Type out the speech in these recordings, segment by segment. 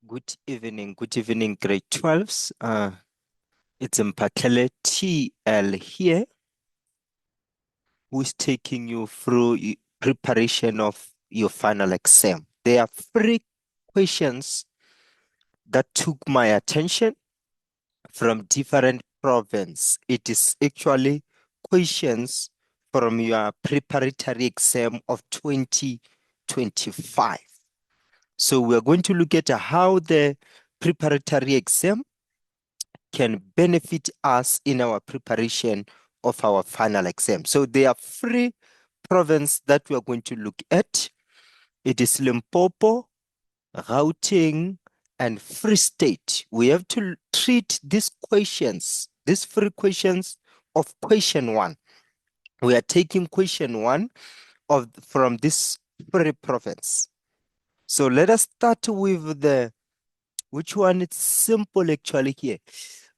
Good evening, grade 12s. It's Mpakele TL here, who is taking you through preparation of your final exam. There are 3 questions that took my attention from different province. It is actually questions from your preparatory exam of 2025. So we're going to look at how the preparatory exam can benefit us in our preparation of our final exam. So there are 3 provinces that we are going to look at. It is Limpopo, Gauteng, and Freestate. We have to treat these questions, these 3 questions of question 1. We are taking question 1 from this 3 province. So let us start with which one? It's simple actually here.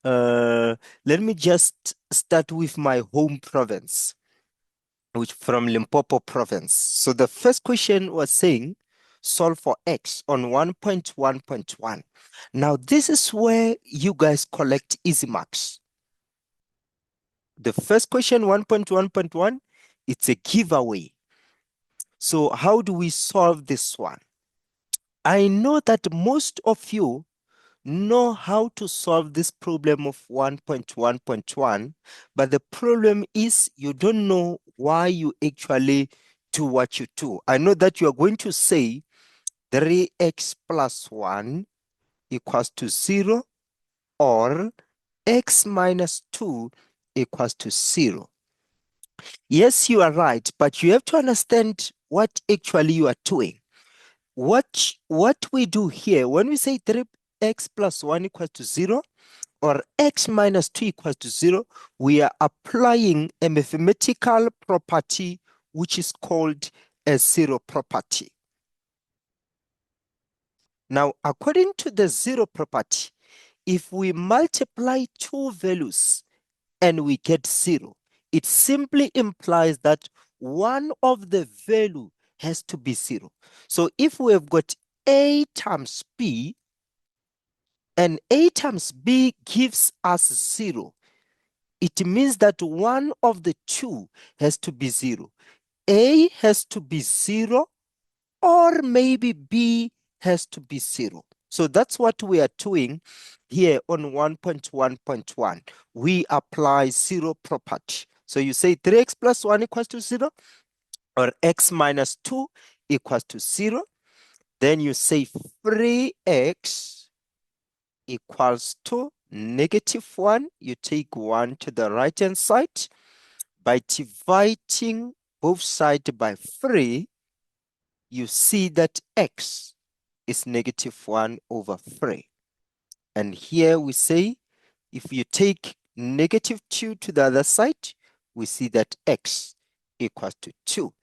Let me just start with my home province, which from Limpopo province. So the first question was saying, solve for X on 1.1.1. Now this is where you guys collect easy marks. The first question, 1.1.1, it's a giveaway. So how do we solve this one? I know that most of you know how to solve this problem of 1.1.1, but the problem is you don't know why you actually do what you do. I know that you are going to say 3x plus 1 equals to 0 or x minus 2 equals to 0. Yes, you are right, but you have to understand what actually you are doing. What we do here, when we say 3x plus 1 equals to 0 or x minus 2 equals to 0, we are applying a mathematical property which is called a zero property. Now, according to the zero property, if we multiply 2 values and we get 0, it simply implies that one of the value has to be 0. So if we have got a times b, and a times b gives us 0, it means that one of the 2 has to be 0. A has to be 0, or maybe B has to be 0. So that's what we are doing here on 1.1.1. We apply zero property. So you say 3x plus 1 equals to 0, or x minus 2 equals to 0. Then you say 3x equals to -1. You take 1 to the right-hand side. By dividing both sides by 3, you see that x is -1 over 3. And here we say, if you take -2 to the other side, we see that x equals to 2.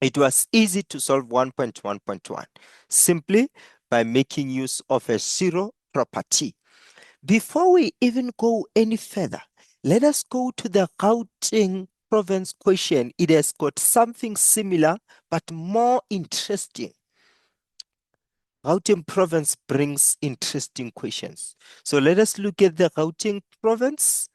It was easy to solve 1.1.1 simply by making use of a zero property. Before we even go any further, let us go to the Gauteng province question. It has got something similar, but more interesting. Gauteng province brings interesting questions. So let us look at the Gauteng province.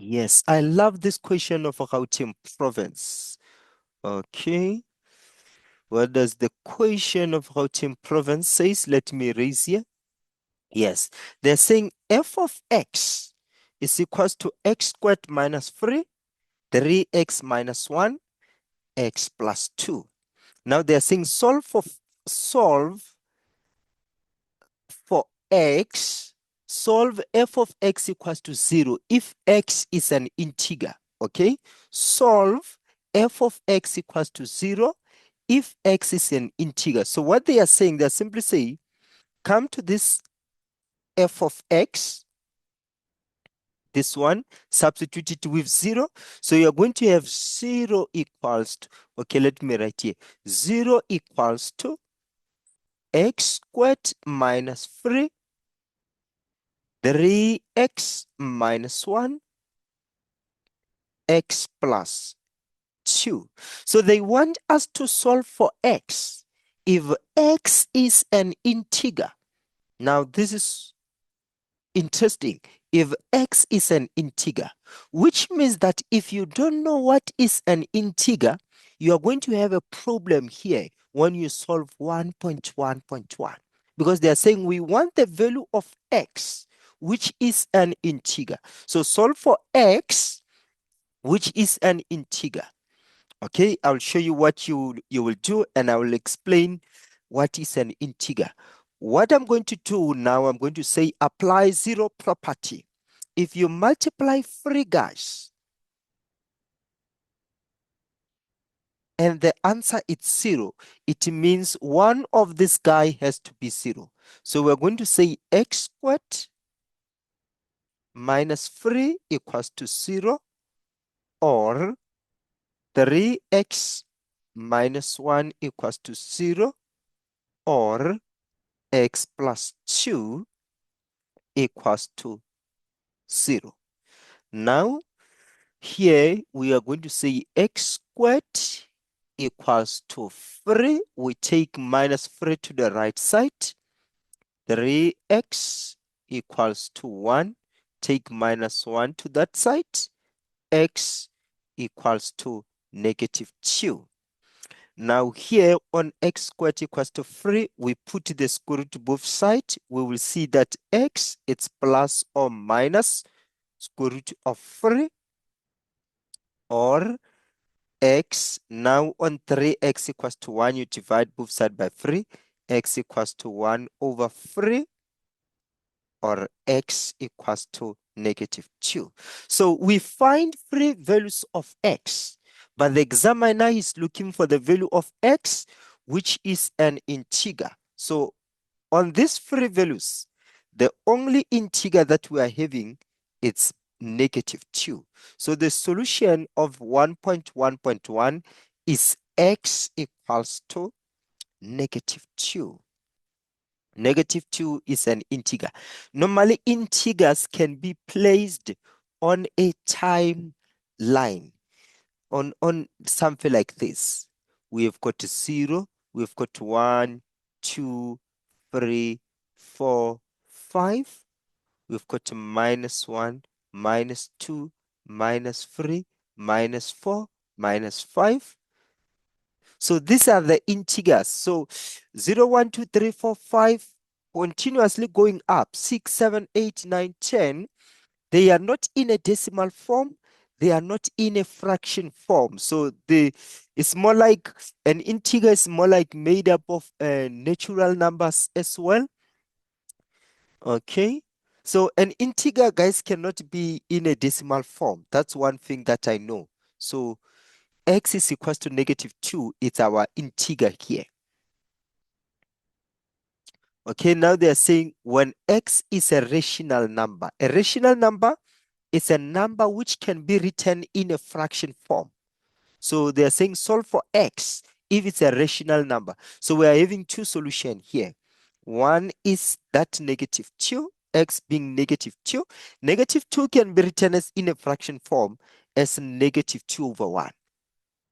Yes, I love this question of Gauteng province. Okay. What does the question of Gauteng province says? Let me raise here. Yes, they're saying f of x is equals to x squared minus 3x minus 1, x plus 2. Now they're saying solve for x, solve f of x equals to 0 if x is an integer, okay? Solve f of x equals to 0 if x is an integer. So what they are saying, they're simply saying, come to this f of x, this one, substitute it with 0. So you're going to have 0 equals to, okay, let me write here, 0 equals to x squared minus 3 3x minus 1, x plus 2. So they want us to solve for x. If x is an integer, now this is interesting. If x is an integer, which means that if you don't know what is an integer, you are going to have a problem here when you solve 1.1.1, because they are saying we want the value of x, which is an integer. So solve for x, which is an integer. Okay, I'll show you what you will do, and I will explain what is an integer. What I'm going to do now, I'm going to say apply zero property. If you multiply 3 guys and the answer is 0, it means one of this guy has to be 0. So we're going to say x squared minus 3 equals to 0, or 3x minus 1 equals to 0, or x plus 2 equals to 0. Now, here we are going to say x squared equals to 3. We take minus 3 to the right side. 3x equals to 1. Take minus 1 to that side. X equals to negative 2. Now here on x squared equals to 3, we put the square root to both sides. We will see that x, it's plus or minus square root of 3, or x, now on 3x equals to 1, you divide both sides by 3, x equals to 1 over 3, or x equals to negative 2. So we find 3 values of x, but the examiner is looking for the value of x, which is an integer. So on these 3 values, the only integer that we are having, it's negative 2. So the solution of 1.1.1 is x equals to negative 2. Negative 2 is an integer. Normally, integers can be placed on a timeline, on something like this. We've got 0, we've got 1, 2, 3, 4, 5. We've got minus 1, minus 2, minus 3, minus 4, minus 5. So these are the integers. So 0, 1, 2, 3, 4, 5, continuously going up. 6, 7, 8, 9, 10. They are not in a decimal form. They are not in a fraction form. So it's more like an integer is more like made up of natural numbers as well. Okay. So an integer, guys, cannot be in a decimal form. That's one thing that I know. So x is equals to negative 2. It's our integer here. Okay, now they're saying when x is a rational number. A rational number is a number which can be written in a fraction form. So they're saying solve for x if it's a rational number. So we are having 2 solutions here. One is that negative 2, x being negative 2. Negative 2 can be written as in a fraction form as negative 2 over 1.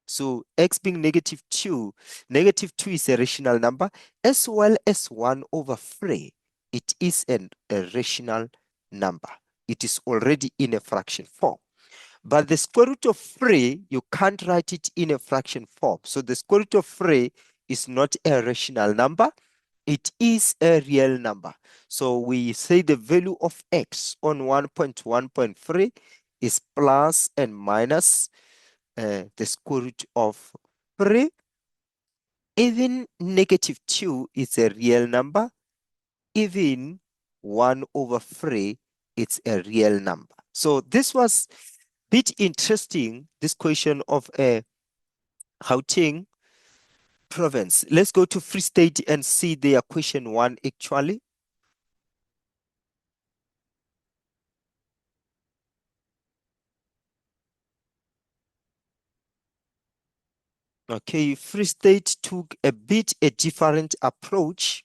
So x being negative 2 is a rational number, as well as 1 over 3. It is a rational number. It is already in a fraction form. But the square root of 3, you can't write it in a fraction form. So the square root of 3 is not a rational number. It is a real number. So we say the value of x on 1.1.3 is plus and minus the square root of 3. Even negative 2 is a real number. Even 1 over 3, it's a real number. So this was a bit interesting, this question of a Gauteng province. Let's go to Free State and see their question 1 actually. Okay, Free State took a bit a different approach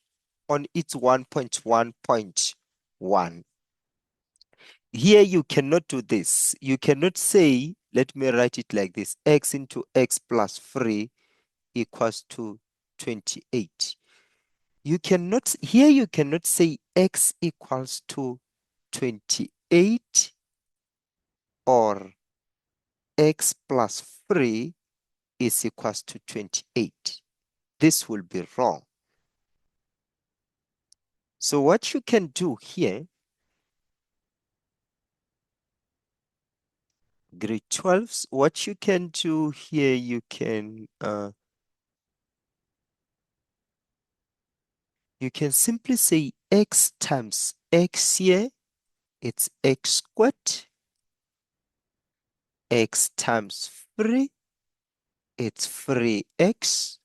on its 1.1.1. here you cannot do this. You cannot say, let me write it like this, x into x plus 3 equals to 28. You cannot, here you cannot say x equals to 28 or x plus 3 is equals to 28. This will be wrong. So what you can do here, grade 12s, what you can do here, you can simply say x times x here, it's x squared, x times 3, it's 3x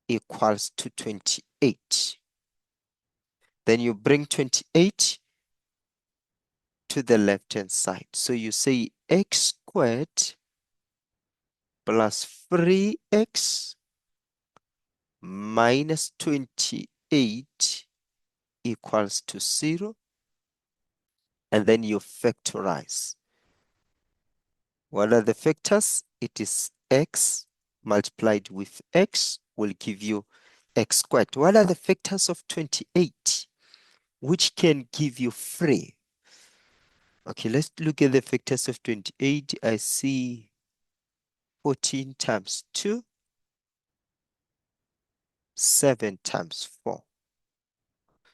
equals to 28. Then you bring 28 to the left-hand side. So you say x squared plus 3x minus 28 equals to 0. And then you factorize. What are the factors? It is x multiplied with x will give you x squared. What are the factors of 28? Which can give you 3? Okay, let's look at the factors of 28. I see 14 times 2, 7 times 4.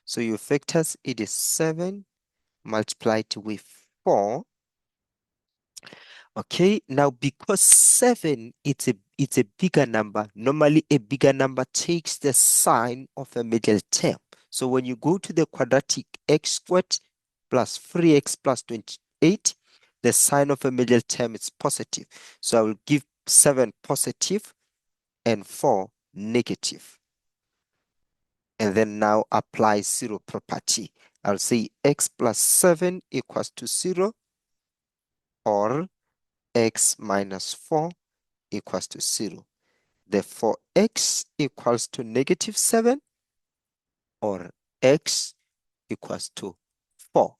So your factors, it is 7 multiplied with 4. Okay, now because 7, it's a bigger number. Normally, a bigger number takes the sign of a middle term. So when you go to the quadratic x squared plus 3x plus 28, the sign of a middle term is positive. So I will give 7 positive and 4 negative. And then now apply zero property. I'll say x plus 7 equals to 0 or x minus 4 equals to 0. Therefore, x equals to negative 7 or x equals to 4.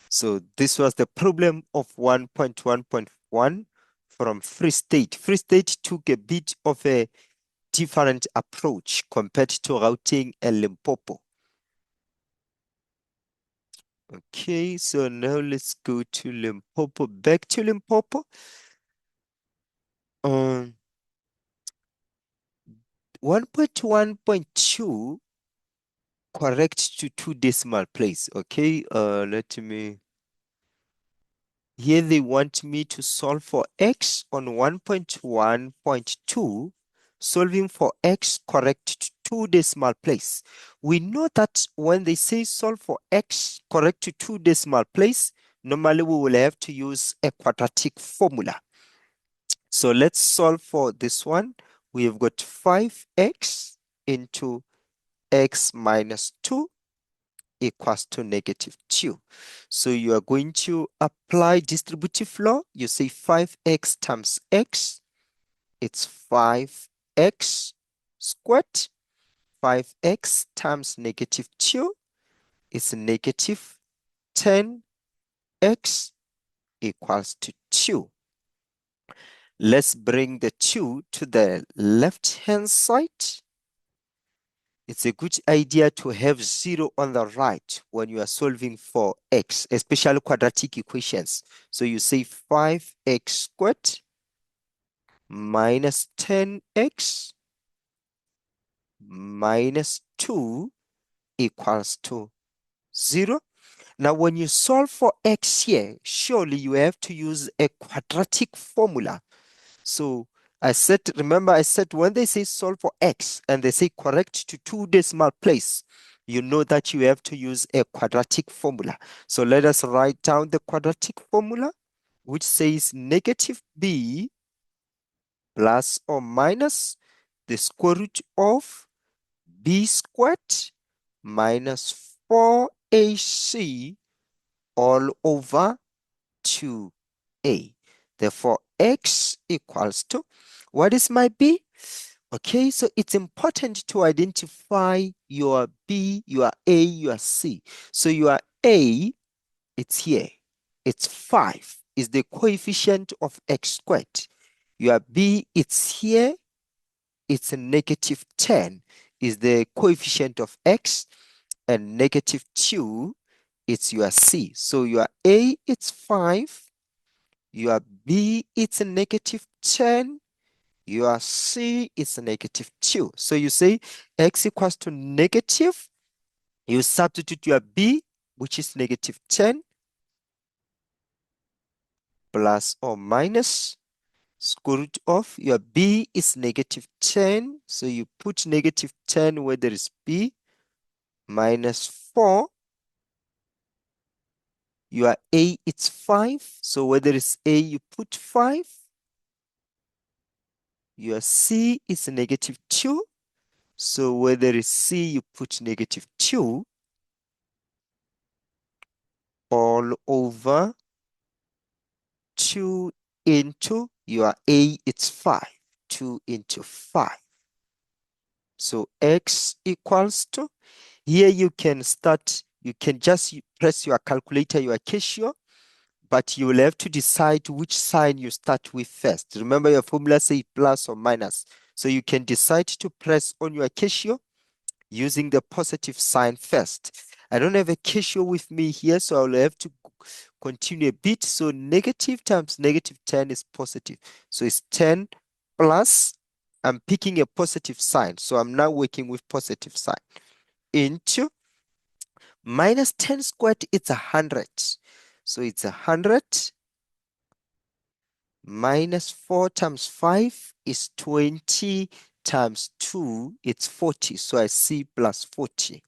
So this was the problem of 1.1.1 from Freestate. Freestate took a bit of a different approach compared to Gauteng and Limpopo. Okay, so now let's go to Limpopo. Back to Limpopo. 1.1.2 correct to 2 decimal place. Okay, let me. Here they want me to solve for x on 1.1.2, solving for x correct to 2 decimal place. We know that when they say solve for x correct to 2 decimal place, normally we will have to use a quadratic formula. So let's solve for this one. We have got 5x into x minus 2 equals to negative 2. So you are going to apply distributive law. You say 5x times x, it's 5x squared. 5x times negative 2 is negative 10x equals to 2. Let's bring the 2 to the left-hand side. It's a good idea to have 0 on the right when you are solving for x, especially quadratic equations. So you say 5x squared minus 10x minus 2 equals to 0. Now, when you solve for x here, surely you have to use a quadratic formula. So remember I said when they say solve for x and they say correct to 2 decimal place, you know that you have to use a quadratic formula. So let us write down the quadratic formula, which says negative b plus or minus the square root of b squared minus 4ac all over 2a. Therefore, x equals to, what is my b? Okay, so it's important to identify your b, your a, your c. So your a It's here. It's 5. Is the coefficient of x squared. Your b, it's here. It's a negative 10. Is the coefficient of x. And negative 2, it's your c. So your a, it's 5. Your b, it's a negative 10. Your c is negative 2. So you say x equals to negative. You substitute your b, which is negative 10, plus or minus square root of your b is negative 10. So you put negative 10 where there is b, minus 4. Your a, it's 5. So where there is a, you put 5. Your c is negative 2. So where there is c, you put negative 2. All over 2 into your a, it's 5. 2 into 5. So x equals to, here you can start, you can just press your calculator, your Casio, but you will have to decide which sign you start with first. Remember your formula say plus or minus. So you can decide to press on your Casio using the positive sign first. I don't have a Casio with me here, so I'll have to continue a bit. So negative times negative 10 is positive. So it's 10 plus, I'm picking a positive sign. So I'm now working with positive sign. Into minus 10 squared, it's 100. So it's 100 minus 4 times 5 is 20 times 2, it's 40. So I see plus 40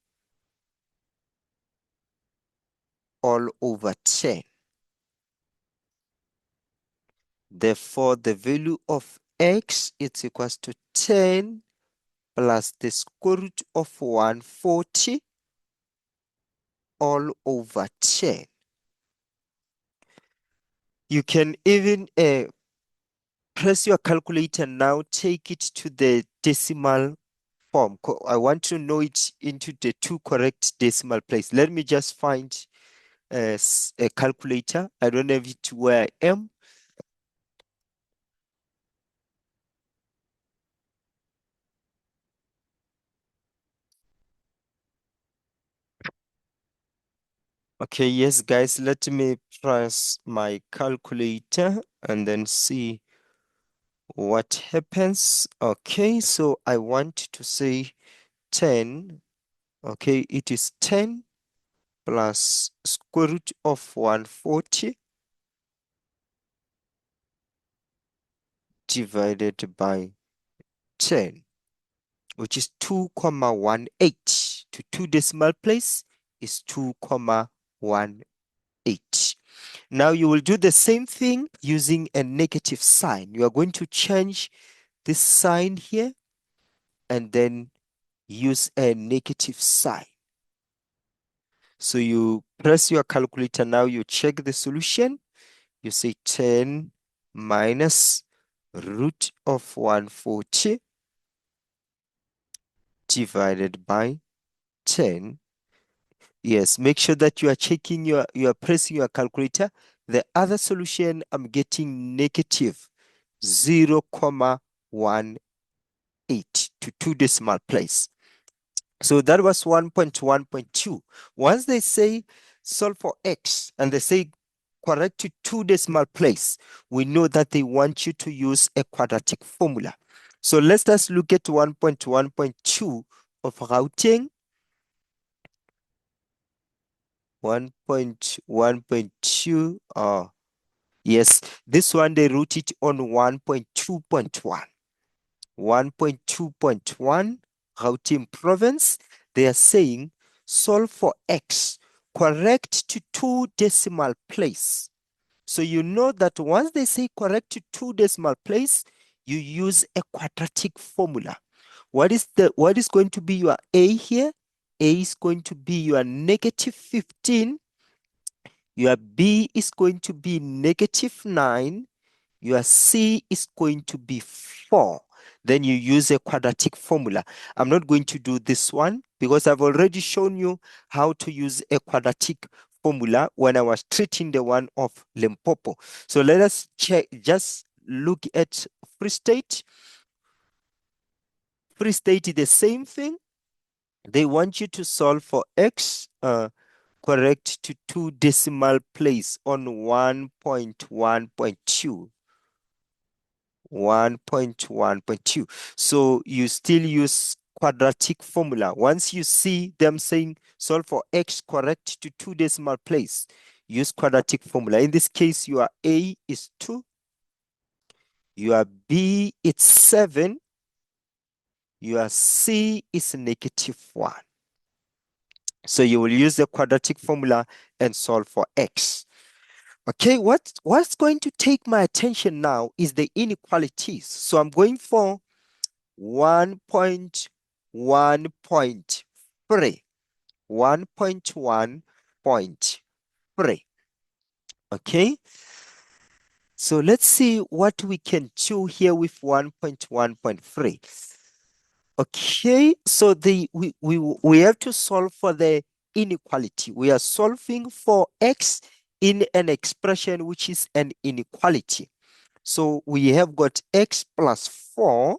all over 10. Therefore, the value of x is equals to 10 plus the square root of 140 all over 10. You can even press your calculator now, take it to the decimal form. I want to know it into the 2 correct decimal place. Let me just find a calculator. I don't have it where I am. Okay, yes, guys, let me press my calculator and then see what happens. Okay, so I want to say 10. Okay, it is 10 plus square root of 140 divided by 10, which is 2,18. To 2 decimal place is 2,18. Now you will do the same thing using a negative sign. You are going to change this sign here and then use a negative sign. So you press your calculator now, you check the solution. You say 10 minus root of 140 divided by 10. Yes, make sure that you are checking you are pressing your calculator. The other solution, I'm getting negative 0,18 to 2 decimal place. So that was 1.1.2. Once they say solve for x and they say correct to 2 decimal place, we know that they want you to use a quadratic formula. So let's just look at 1.1.2 of Gauteng. 1.1.2. Yes, this one they wrote it on 1.2.1. 1.2.1 Gauteng province. They are saying solve for x, correct to 2 decimal place. So you know that once they say correct to 2 decimal place, you use a quadratic formula. What is going to be your a here? A is going to be your negative 15. Your b is going to be negative 9. Your c is going to be 4. Then you use a quadratic formula. I'm not going to do this one because I've already shown you how to use a quadratic formula when I was treating the one of Limpopo. So let us check, just look at Freestate. Freestate is the same thing. They want you to solve for x correct to 2 decimal place on 1.1.2. 1.1.2. So you still use quadratic formula. Once you see them saying solve for x correct to 2 decimal place, use quadratic formula. In this case, your a is 2, your b is 7, your c is -1. So you will use the quadratic formula and solve for x. Okay, what's going to take my attention now is the inequalities. So I'm going for 1.1.3. 1.1.3. Okay, so let's see what we can do here with 1.1.3. Okay, so we have to solve for the inequality. We are solving for x in an expression which is an inequality. So we have got x plus 4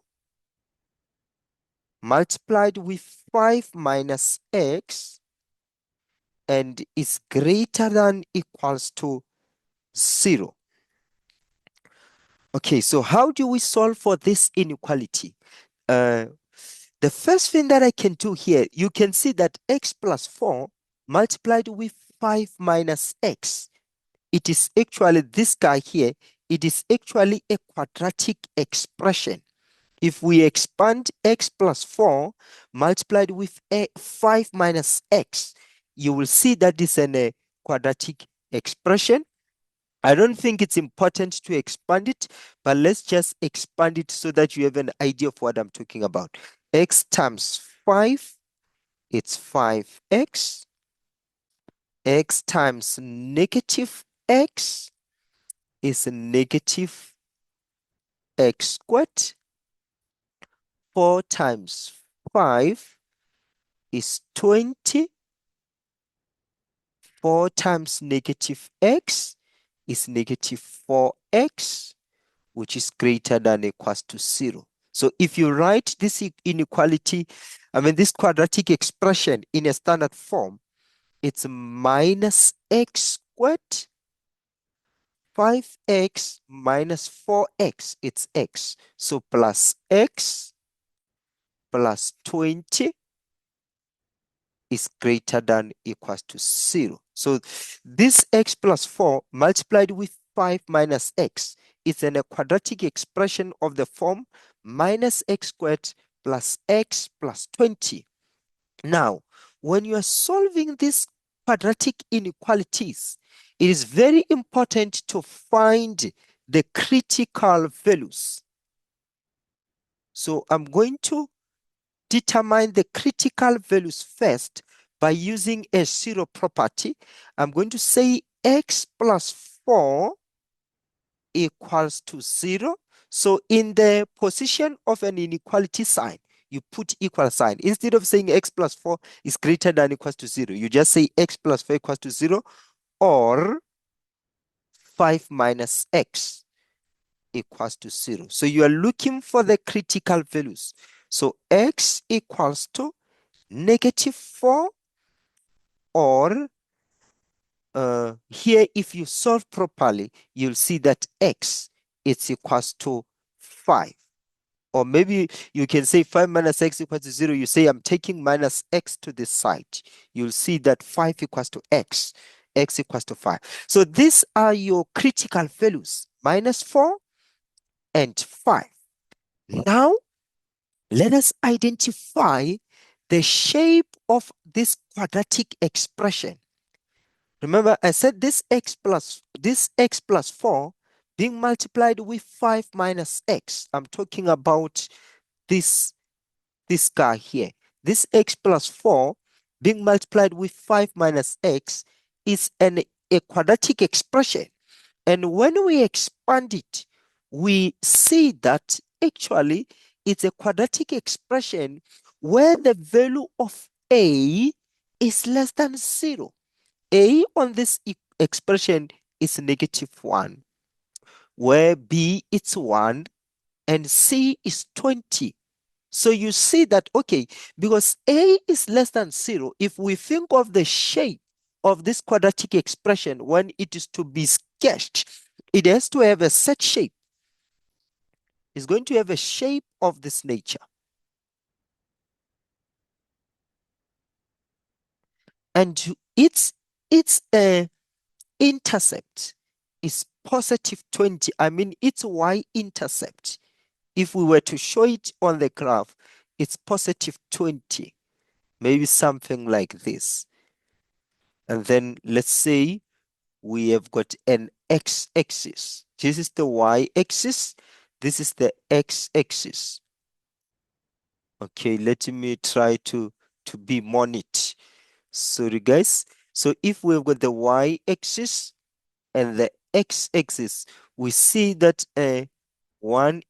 multiplied with 5 minus x and is greater than equals to 0. Okay, so how do we solve for this inequality? The first thing that I can do here, you can see that x plus 4 multiplied with 5 minus x, it is actually this guy here, it is actually a quadratic expression. If we expand x plus 4 multiplied with 5 minus x, you will see that this is a quadratic expression. I don't think it's important to expand it, but let's just expand it so that you have an idea of what I'm talking about. X times 5, it's 5x. X times negative x is negative x squared. 4 times 5 is 20. 4 times negative x is negative 4x, which is greater than or equals to 0. So if you write this inequality, this quadratic expression in a standard form, it's minus x squared, 5x minus 4x, it's x. So plus x plus 20 is greater than equals to 0. So this x plus 4 multiplied with 5 minus x is in a quadratic expression of the form minus x squared plus x plus 20. Now, when you are solving these quadratic inequalities, it is very important to find the critical values. So I'm going to determine the critical values first by using a zero property. I'm going to say x plus 4 equals to 0. So in the position of an inequality sign, you put equal sign. Instead of saying x plus 4 is greater than or equals to 0, you just say x plus 4 equals to 0 or 5 minus x equals to 0. So you are looking for the critical values. So x equals to negative 4 or here if you solve properly, you'll see that x is equals to 5. Or maybe you can say 5 minus x equals to 0. You say I'm taking minus x to this side. You'll see that 5 equals to x. X equals to 5. So these are your critical values, minus 4 and 5. Now, let us identify the shape of this quadratic expression. Remember, I said this x plus 4 being multiplied with 5 minus x. I'm talking about this guy here. This x plus 4 being multiplied with 5 minus x is a quadratic expression. And when we expand it, we see that actually it's a quadratic expression where the value of a is less than 0. A on this expression is -1, where B it's 1 and C is 20. So you see that, okay, because A is less than 0, if we think of the shape of this quadratic expression when it is to be sketched, it has to have a set shape. It's going to have a shape of this nature. And its intercept is positive 20. I mean, its y-intercept, if we were to show it on the graph, it's positive 20, maybe something like this. And then let's say we have got an x-axis. This is the y-axis. This is the x-axis. Okay, let me try to be more neat. Sorry, guys. So if we've got the y-axis and the x-axis, we see that one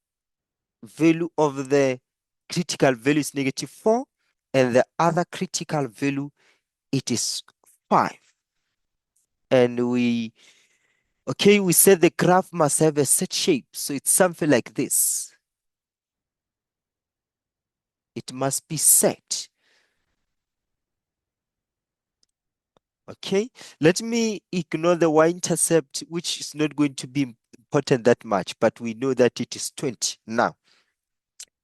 value of the critical value is -4, and the other critical value, it is 5. And we said the graph must have a set shape. So it's something like this. It must be set. Okay, let me ignore the y-intercept, which is not going to be important that much, but we know that it is 20 now.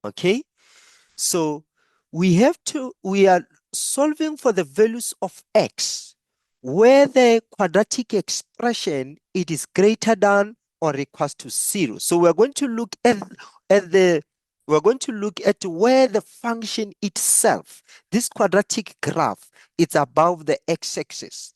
Okay, so we are solving for the values of x, where the quadratic expression, it is greater than or equals to 0. So we're going to look at where the function itself, this quadratic graph, it's above the x-axis.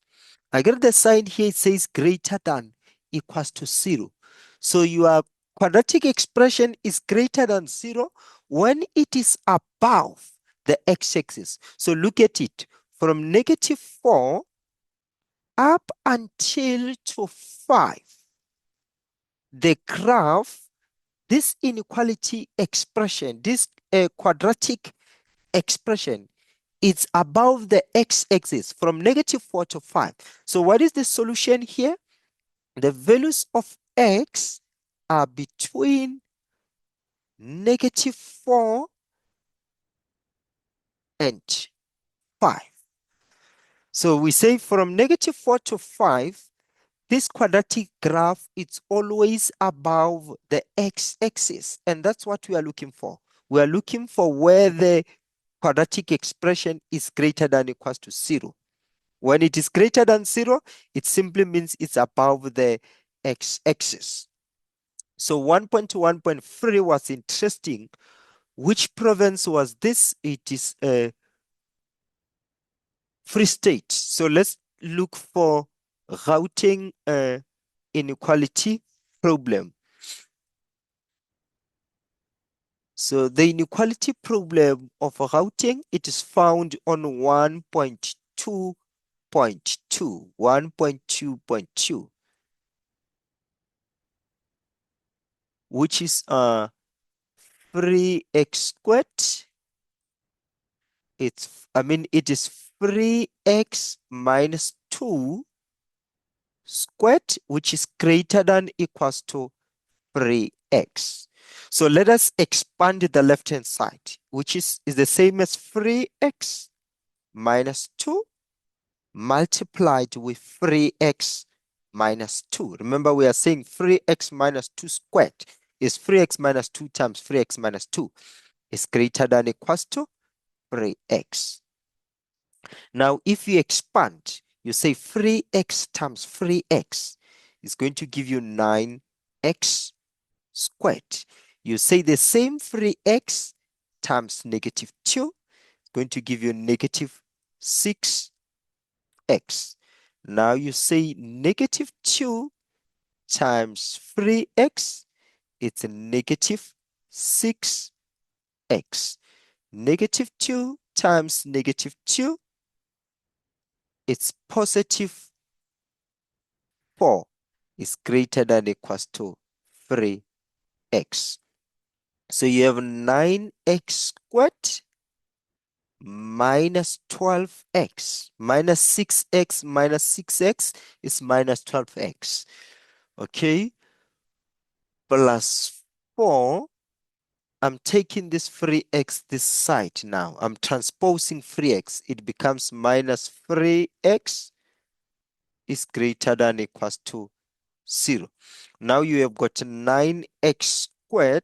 I get the sign here, it says greater than equals to 0. So your quadratic expression is greater than 0 when it is above the x-axis. So look at it. From -4 up until to 5, the graph, this inequality expression, this quadratic expression, it's above the x-axis from -4 to 5. So what is the solution here? The values of x are between -4 and 5. So we say from -4 to 5, this quadratic graph, it's always above the x-axis. And that's what we are looking for. We are looking for where the quadratic expression is greater than or equals to 0. When it is greater than 0, it simply means it's above the x-axis. So 1.1.3 was interesting. Which province was this? It is Freestate. So let's look for Gauteng inequality problem. So the inequality problem of Gauteng, it is found on 1.2.2, which is 3x squared. It is 3x minus 2 squared, which is greater than equals to 3x. So let us expand the left-hand side, which is the same as 3x minus 2 multiplied with 3x minus 2. Remember, we are saying 3x minus 2 squared is 3x minus 2 times 3x minus 2 is greater than equals to 3x. Now, if you expand, you say 3x times 3x is going to give you 9x squared. You say the same 3x times -2 is going to give you -6x. Now you say -2 times 3x, it's -6x. -2 times -2, it's +4 is greater than equals to 3x. So you have 9x squared minus 12x. Minus 6x minus 6x is minus 12x. Okay. Plus 4. I'm taking this free x this side now. I'm transposing free x. It becomes minus 3x is greater than equals to 0. Now you have got 9x squared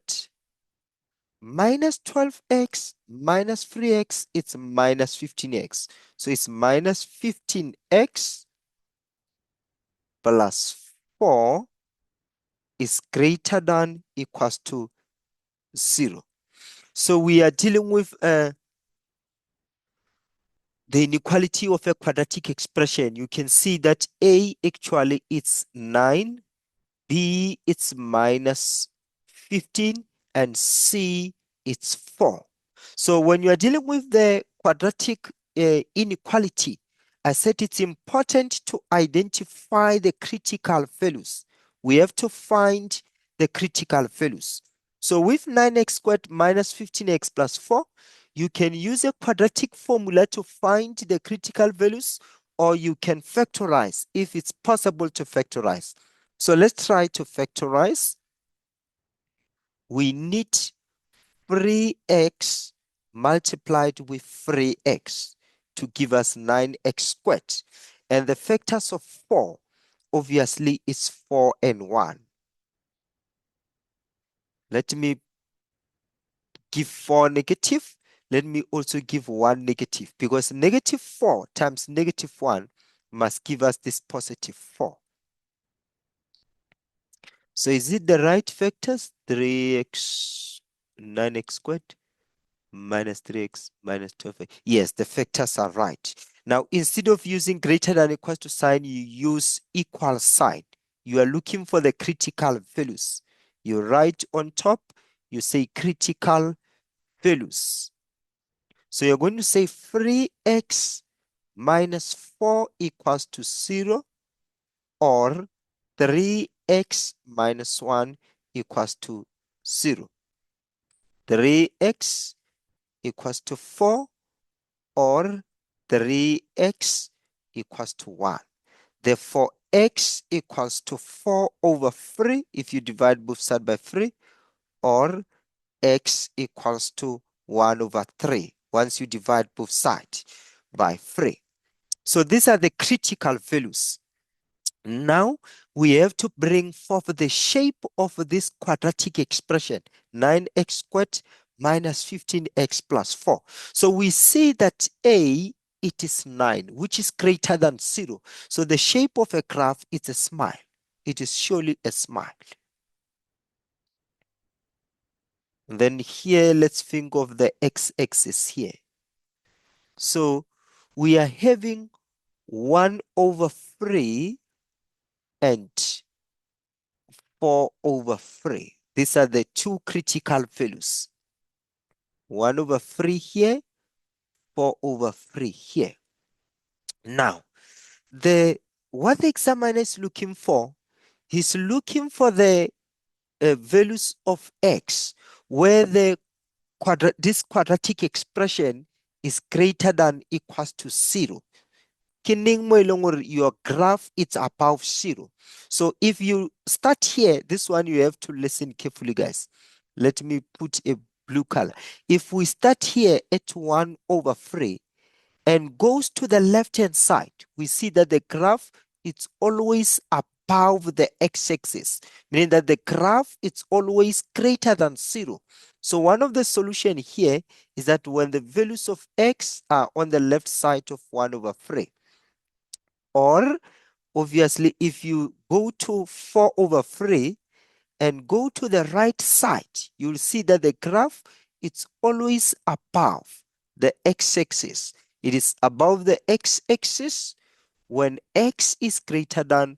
minus 12x minus 3x, it's minus 15x. So it's minus 15x plus 4 is greater than equals to 0. So we are dealing with the inequality of a quadratic expression. You can see that A actually it's 9, B it's minus 15, and C it's 4. So when you are dealing with the quadratic inequality, I said it's important to identify the critical values. We have to find the critical values. So with 9x squared minus 15x plus 4, you can use a quadratic formula to find the critical values, or you can factorize if it's possible to factorize. So let's try to factorize. We need 3x multiplied with 3x to give us 9x squared. And the factors of 4 obviously is 4 and 1. Let me give 4 negative. Let me also give 1 negative, because negative 4 times negative 1 must give us this positive 4. So is it the right factors? 3x, 9x squared minus 3x minus 12x. Yes, the factors are right. Now, instead of using greater than or equal to sign, you use equal sign. You are looking for the critical values. You write on top, you say critical values. So you're going to say 3x minus 4 equals to 0, or 3x minus 1 equals to 0. 3x equals to 4, or 3x equals to 1. Therefore, x equals to 4 over 3 if you divide both sides by 3, or x equals to 1 over 3 once you divide both sides by 3. So these are the critical values. Now we have to bring forth the shape of this quadratic expression, 9x squared minus 15x plus 4. So we see that A, it is 9, which is greater than 0. So the shape of a graph is a smile. It is surely a smile. And then here, let's think of the x-axis here. So we are having 1 over 3 and 4 over 3. These are the two critical values. 1 over 3 here, 4 over 3 here. Now, what the examiner is looking for, he's looking for the values of x, where this quadratic expression is greater than equals to 0. Your graph it's above 0. So if you start here, this one you have to listen carefully, guys. Let me put a blue color. If we start here at 1 over 3 and goes to the left-hand side, we see that the graph it's always above the x-axis, meaning that the graph it's always greater than 0. So one of the solution here is that when the values of x are on the left side of 1 over 3, or obviously if you go to 4 over 3 and go to the right side, you'll see that the graph it's always above the x-axis. It is above the x-axis when x is greater than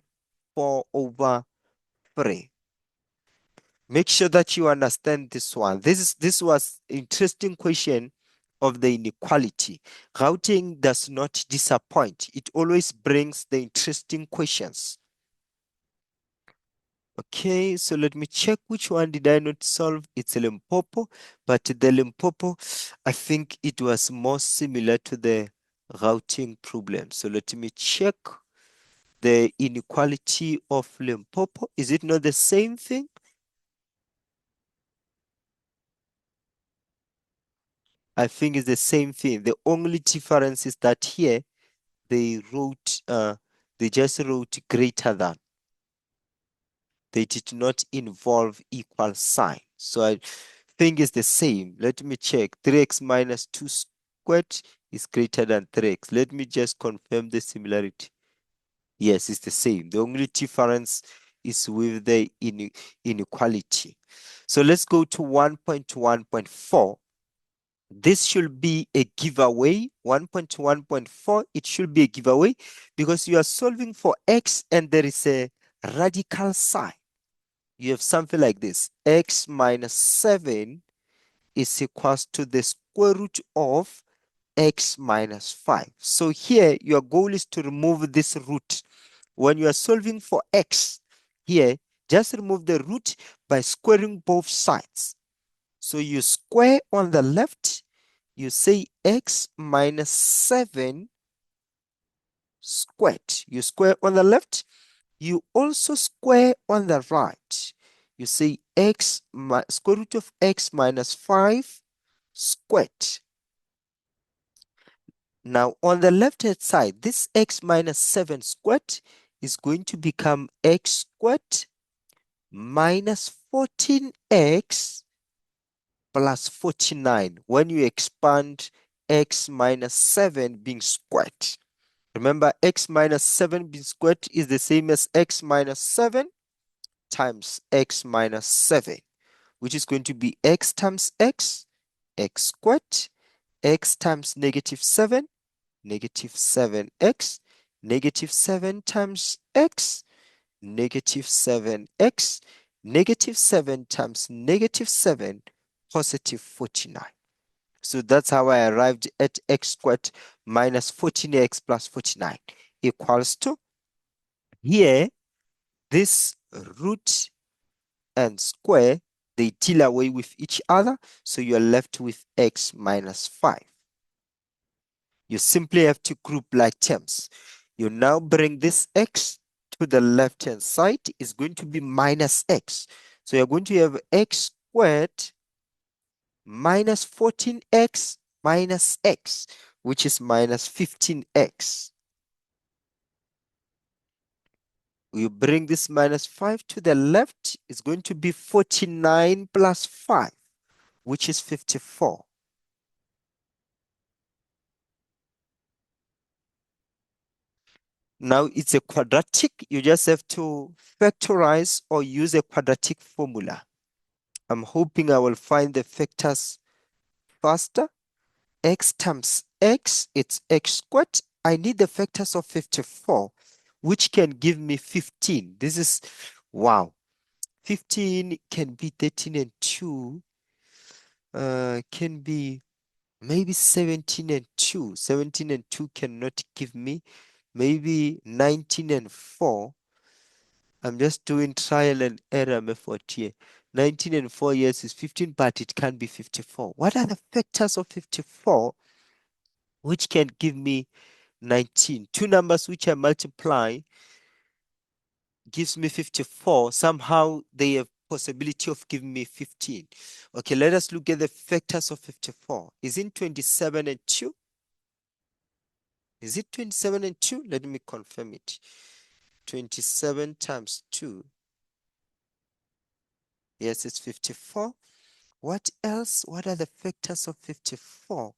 4 over 3. Make sure that you understand this one. This was interesting question of the inequality. Gauteng does not disappoint. It always brings the interesting questions. Okay, so let me check which one did I not solve. It's a Limpopo, but the Limpopo, I think it was more similar to the routing problem. So let me check the inequality of Limpopo. Is it not the same thing? I think it's the same thing. The only difference is that here they wrote, they just wrote greater than. They did not involve equal sign. So I think it's the same. Let me check. 3x minus 2 squared is greater than 3x. Let me just confirm the similarity. Yes, it's the same. The only difference is with the inequality. So let's go to 1.1.4. This should be a giveaway. 1.1.4, it should be a giveaway because you are solving for x and there is a radical sign. You have something like this. X minus 7 is equals to the square root of x minus 5. So here, your goal is to remove this root. When you are solving for x, here, just remove the root by squaring both sides. So you square on the left, you say x minus 7 squared. You square on the left, you also square on the right. You say square root of x minus 5 squared. Now on the left hand side, this x minus 7 squared is going to become x squared minus 14x plus 49 when you expand x minus 7 being squared. Remember, x minus 7 being squared is the same as x minus 7 times x minus 7, which is going to be x times x, x squared, x times negative 7, negative 7x, negative 7 times x, negative 7x, negative 7 times negative 7, positive 49. So that's how I arrived at x squared minus 14x plus 49 equals to, here, this root and square, they deal away with each other. So you're left with x minus 5. You simply have to group like terms. You now bring this x to the left-hand side. Is going to be minus x. So you're going to have x squared minus 14x minus x, which is minus 15x. You bring this minus 5 to the left. It's going to be 49 plus 5, which is 54. Now it's a quadratic. You just have to factorize or use a quadratic formula. I'm hoping I will find the factors faster. X times x, it's x squared. I need the factors of 54, which can give me 15. This is, wow. 15 can be 13 and 2, can be maybe 17 and 2. 17 and 2 cannot give me, maybe 19 and 4. I'm just doing trial and error method here. 19 and 4 years is 15, but it can be 54. What are the factors of 54 which can give me 19? Two numbers which I multiply gives me 54. Somehow they have possibility of giving me 15. Okay, let us look at the factors of 54. Is it 27 and 2? Is it 27 and 2? Let me confirm it. 27 times 2. Yes, it's 54. What else? What are the factors of 54?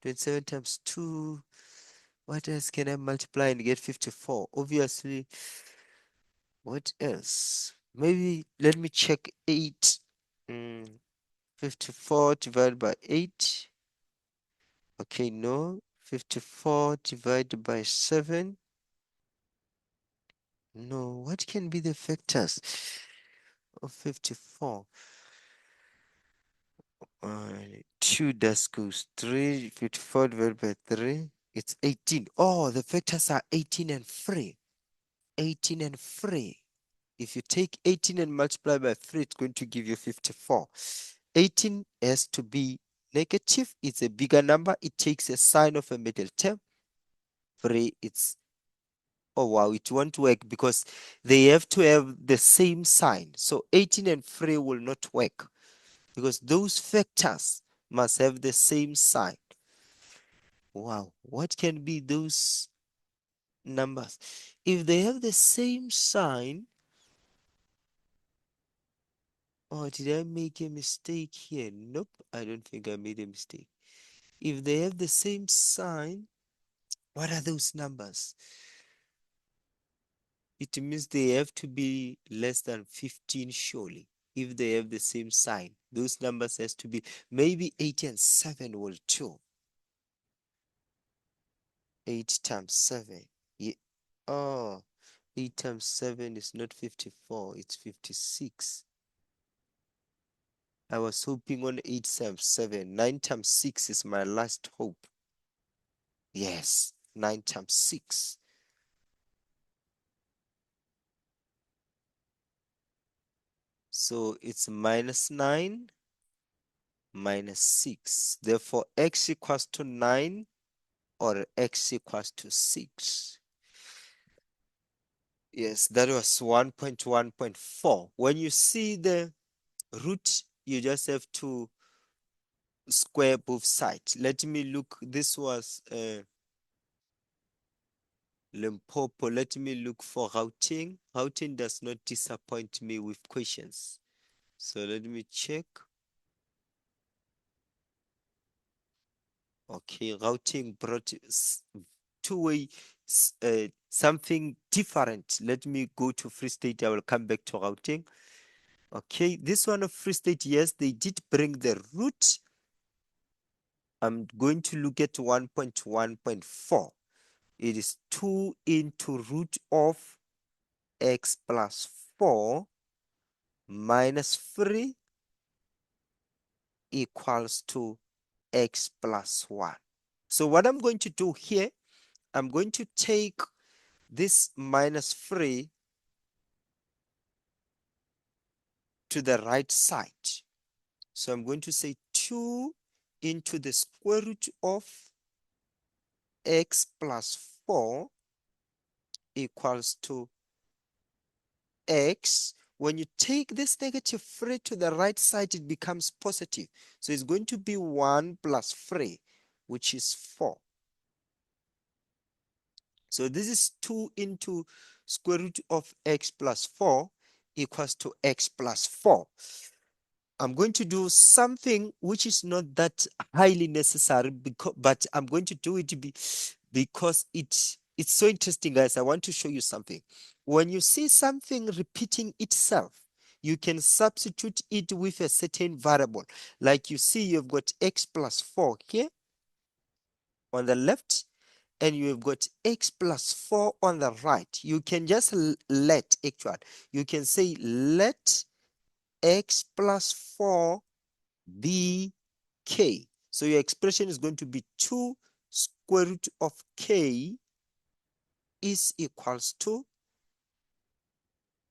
27 times 2. What else can I multiply and get 54? Obviously, what else? Maybe let me check 8. 54 divided by 8. Okay, no. 54 divided by 7. No, what can be the factors of 54? 2 does goes 3. 54 divided by 3. It's 18. Oh, the factors are 18 and 3. 18 and 3. If you take 18 and multiply by 3, it's going to give you 54. 18 has to be negative. It's a bigger number. It takes a sign of a middle term. 3, it's, oh wow, it won't work because they have to have the same sign. So 18 and 3 will not work because those factors must have the same sign. Wow, what can be those numbers? If they have the same sign, oh, did I make a mistake here? Nope, I don't think I made a mistake. If they have the same sign, what are those numbers? It means they have to be less than 15 surely. If they have the same sign, those numbers has to be, maybe 8 and 7 will too. 8 times 7. Yeah. Oh, 8 times 7 is not 54, it's 56. I was hoping on 8 times 7. 9 times 6 is my last hope. Yes, 9 times 6. So it's minus 9 minus 6. Therefore, x equals to 9 or x equals to 6. Yes, that was 1.1.4. When you see the root, you just have to square both sides. Let me look. This was Limpopo. Let me look for Gauteng. Gauteng does not disappoint me with questions. So let me check. Okay, Gauteng brought two-way something different. Let me go to Freestate. I will come back to Gauteng. Okay, this one of Freestate, yes, they did bring the root. I'm going to look at 1.1.4. It is 2 into root of x plus 4 minus 3 equals to x plus 1. So what I'm going to do here, I'm going to take this minus 3 to the right side. So I'm going to say 2 into the square root of x plus 4 equals to x. When you take this negative 3 to the right side, it becomes positive. So it's going to be 1 plus 3, which is 4. So this is 2 into square root of x plus 4 equals to x plus 4. I'm going to do something which is not that highly necessary, but I'm going to do it because it's so interesting, guys. I want to show you something. When you see something repeating itself, you can substitute it with a certain variable. Like you see, you've got x plus 4 here on the left, and you've got x plus 4 on the right. You can just you can say let x plus 4 be k. So your expression is going to be 2 square root of k is equals to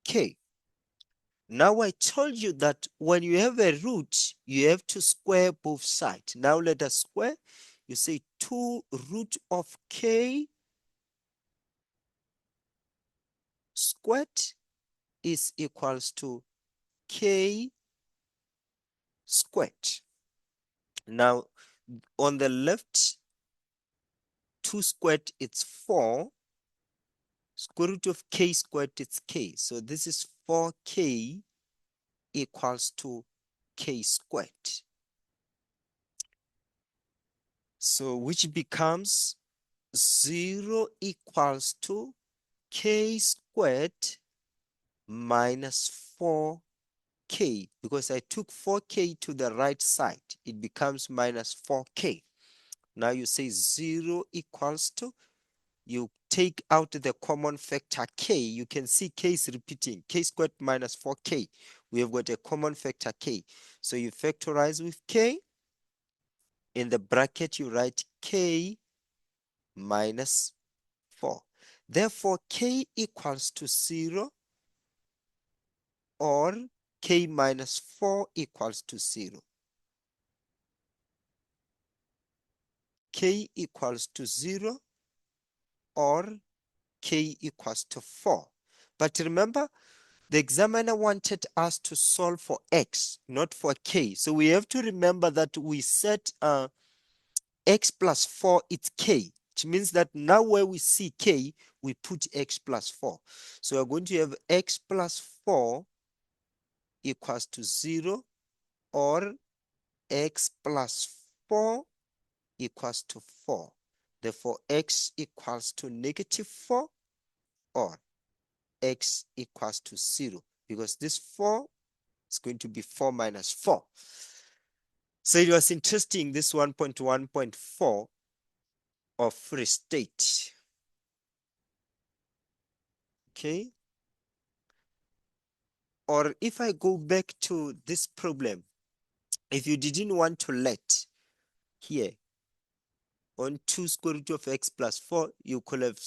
k. Now I told you that when you have a root, you have to square both sides. Now let us square. You say 2 root of k squared is equals to k squared. Now on the left, 2 squared, it's 4. Square root of k squared, it's k. So this is 4k equals to k squared. So which becomes 0 equals to k squared minus 4k. Because I took 4k to the right side, it becomes minus 4k. Now you say 0 equals to, you take out the common factor k. You can see k is repeating. K squared minus 4k. We have got a common factor k. So you factorize with k. In the bracket, you write k minus 4. Therefore, k equals to 0 or k minus 4 equals to 0. K equals to 0 or k equals to 4. But remember, the examiner wanted us to solve for x, not for k. So we have to remember that we set x plus 4, it's k, which means that now where we see k, we put x plus 4. So we're going to have x plus 4 equals to 0 or x plus 4 equals to 4. Therefore, x equals to negative 4 or x equals to 0, because this 4 is going to be 4 minus 4. So it was interesting, this 1.1.4 of Freestate. Okay. Or if I go back to this problem, if you didn't want to let here on 2 square root of x plus 4, you could have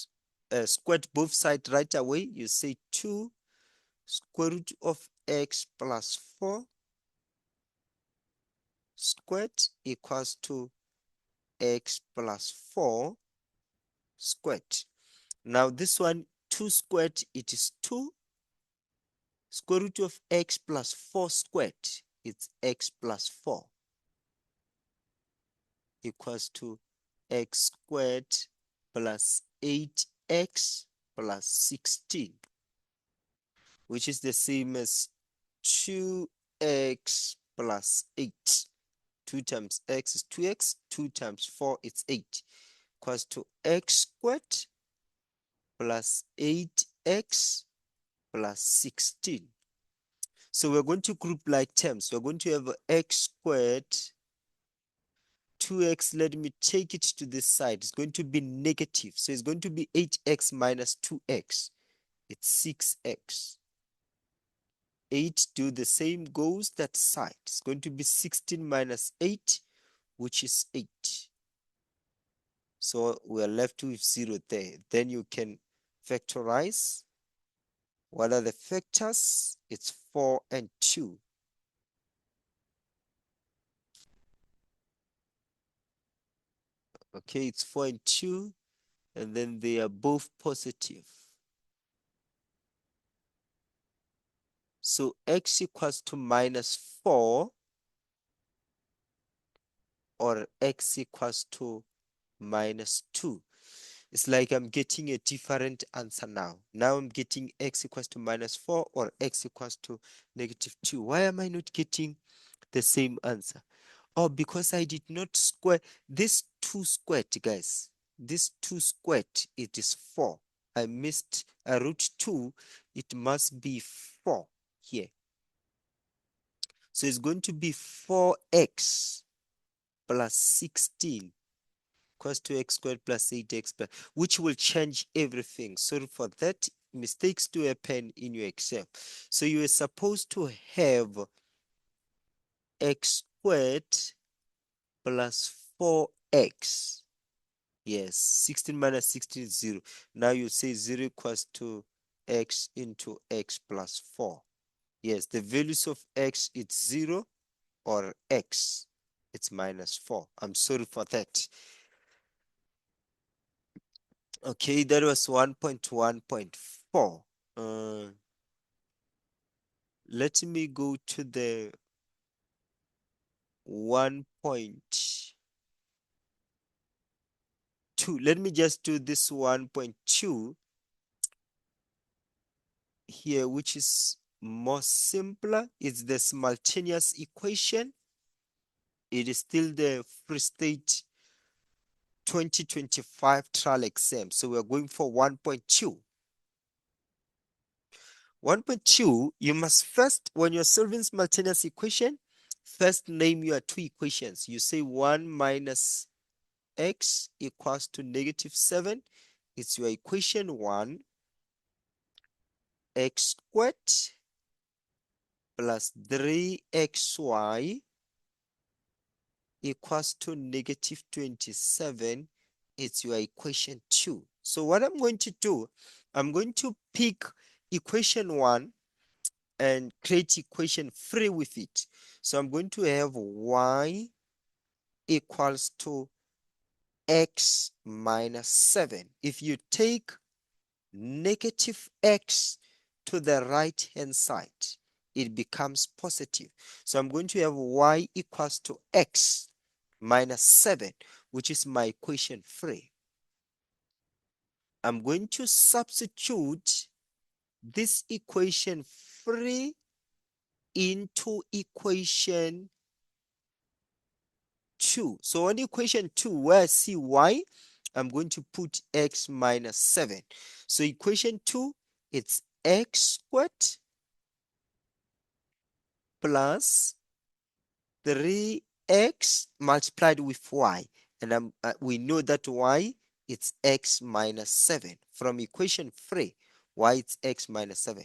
squared both sides right away. You say 2 square root of x plus 4 squared equals to x plus 4 squared. Now this one, 2 squared, it is 2. Square root of x plus 4 squared, it's x plus 4 equals to x squared plus 8x plus 16, which is the same as 2x plus 8. 2 times x is 2x, 2 times 4 is 8, equals to x squared plus 8x plus 16. So we're going to group like terms. We're going to have x squared, 2x, let me take it to this side. It's going to be negative. So it's going to be 8x minus 2x. It's 6x. 8 do the same, goes that side. It's going to be 16 minus 8, which is 8. So we're left with 0 there. Then you can factorize. What are the factors? It's 4 and 2. Okay, it's 4 and 2, and then they are both positive. So x equals to minus 4 or x equals to minus 2. It's like I'm getting a different answer now. Now I'm getting x equals to minus 4 or x equals to negative 2. Why am I not getting the same answer? Oh, because I did not square this 2 squared, guys. This 2 squared, it is 4. I missed a root 2. It must be 4 here. So it's going to be 4x plus 16 equals to x squared plus 8x plus, which will change everything. Sorry for that. Mistakes do happen in your exam. So you are supposed to have x squared plus 4x. Yes, 16 minus 16 is 0. Now you say 0 equals to x into x plus 4. Yes, the values of x, it's 0 or x, it's minus 4. I'm sorry for that. Okay, that was 1.1.4. Let me go to the 1.2. Let me just do this 1.2 here, which is more simpler. It's the simultaneous equation. It is still the Freestate 2025 trial exam. So we're going for 1.2. 1.2, you must first, when you're solving simultaneous equation, first name your two equations. You say 1 minus x equals to negative 7. It's your equation 1. X squared plus 3xy equals to negative 27. It's your equation 2. So what I'm going to do, I'm going to pick equation 1 and create equation 3 with it. So I'm going to have y equals to x minus 7. If you take negative x to the right hand side, it becomes positive. So I'm going to have y equals to x minus 7, which is my equation 3. I'm going to substitute this equation 3 into equation 2. So on equation 2, where I see y, I'm going to put x minus 7. So equation 2, it's x squared plus 3x multiplied with y. And we know that y, it's x minus 7. From equation 3, y, it's x minus 7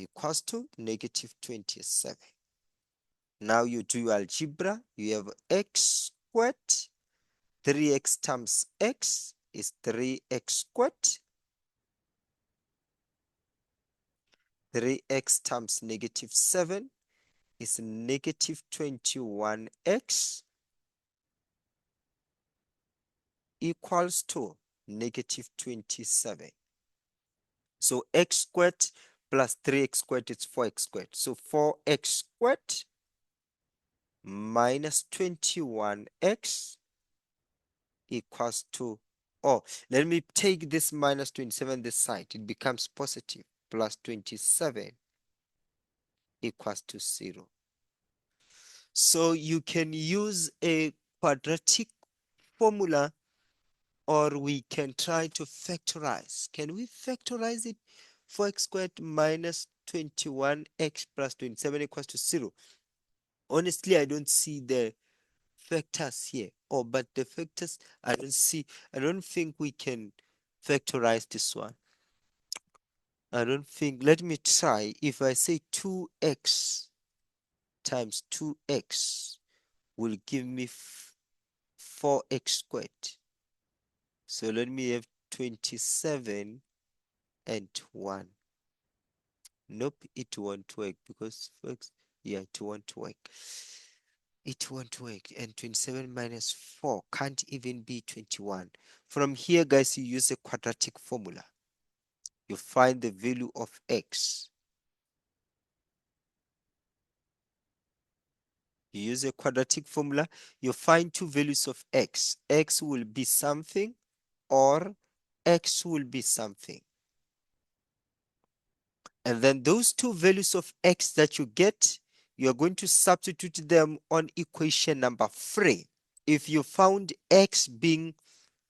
equals to negative 27. Now you do your algebra. You have x squared. 3x times x is 3x squared. 3x times negative 7 is negative 21x equals to negative 27. So x squared plus 3x squared is 4x squared. So 4x squared minus 21x equals to, oh, let me take this minus 27 this side. It becomes positive, plus 27 equals to 0. So you can use a quadratic formula, or we can try to factorize. Can we factorize it? 4x squared minus 21x plus 27 equals to 0. Honestly, I don't see the factors here. Oh, but the factors, I don't see. I don't think we can factorize this one. I don't think. Let me try. If I say 2x times 2x will give me 4x squared. So let me have 27 and 1. Nope, it won't work because folks, yeah, it won't work. It won't work. And 27 minus 4 can't even be 21. From here, guys, you use a quadratic formula. You find the value of x. You use a quadratic formula. You find two values of x. X will be something, or x will be something. And then those two values of x that you get, you're going to substitute them on equation number 3. If you found x being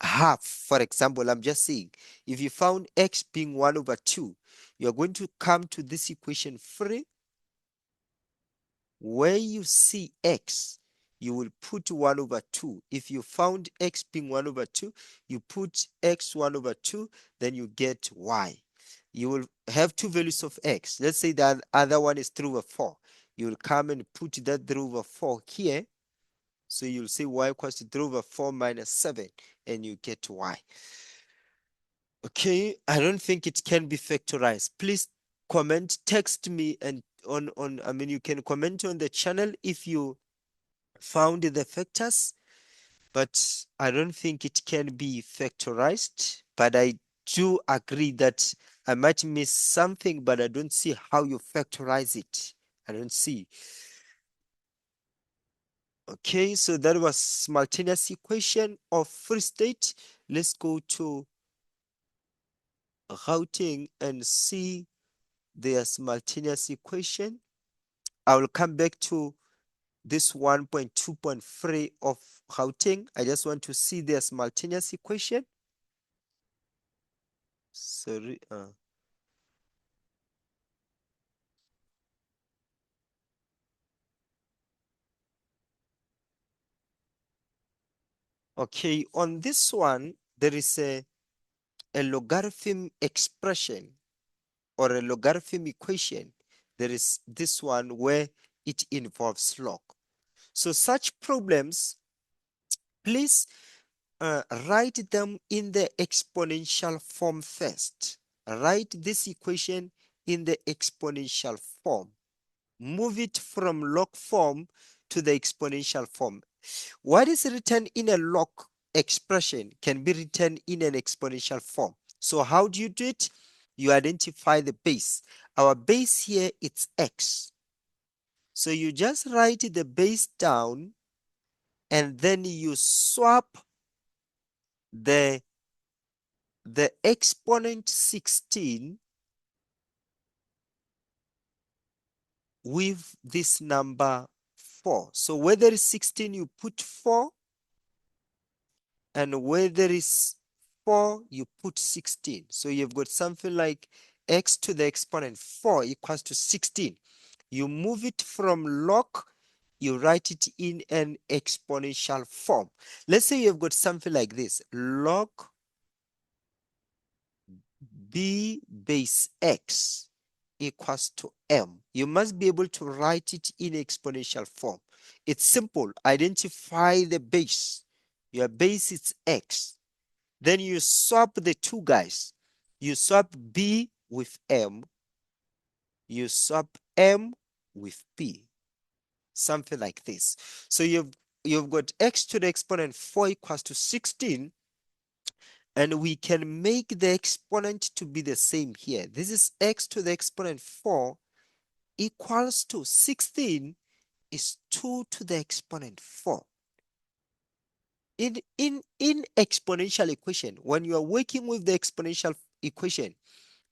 half, for example, I'm just saying, if you found x being 1 over 2, you're going to come to this equation 3. Where you see x, you will put 1 over 2. If you found x being 1 over 2, you put x 1 over 2, then you get y. You will have two values of x. Let's say that other one is 3 over 4. You will come and put that 3 over 4 here. So you'll say y equals to 3 over 4 minus 7, and you get y. Okay, I don't think it can be factorized. Please comment, text me, and you can comment on the channel if you found the factors, but I don't think it can be factorized. But I do agree that I might miss something, but I don't see how you factorize it. I don't see. Okay, so that was simultaneous equation of Freestate. Let's go to Gauteng and see their simultaneous equation. I will come back to this 1.2.3 of Gauteng. I just want to see their simultaneous equation. Sorry. Okay, on this one, there is a logarithm expression or a logarithm equation. There is this one where it involves log. So such problems, please write them in the exponential form first. Write this equation in the exponential form. Move it from log form to the exponential form. What is written in a log expression can be written in an exponential form. So how do you do it? You identify the base. Our base here, it's x. So you just write the base down and then you swap the exponent 16 with this number 4. So where there is 16, you put 4, and where there is 4, you put 16. So you've got something like x to the exponent 4 equals to 16. You move it from log, you write it in an exponential form. Let's say you've got something like this, log b base x equals to m. You must be able to write it in exponential form. It's simple. Identify the base. Your base is x. Then you swap the two guys. You swap b with m. You swap m with p. Something like this. So you've got x to the exponent 4 equals to 16. And we can make the exponent to be the same here. This is x to the exponent 4 equals to 16 is 2 to the exponent 4. In exponential equation, when you are working with the exponential equation,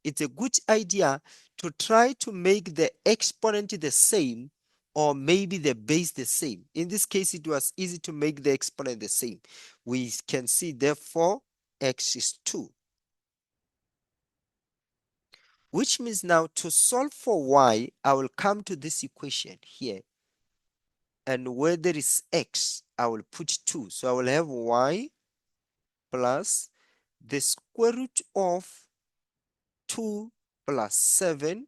it's a good idea to try to make the exponent the same or maybe the base the same. In this case, it was easy to make the exponent the same. We can see, therefore, x is 2. Which means now to solve for y, I will come to this equation here. And where there is x, I will put 2. So I will have y plus the square root of 2 plus 7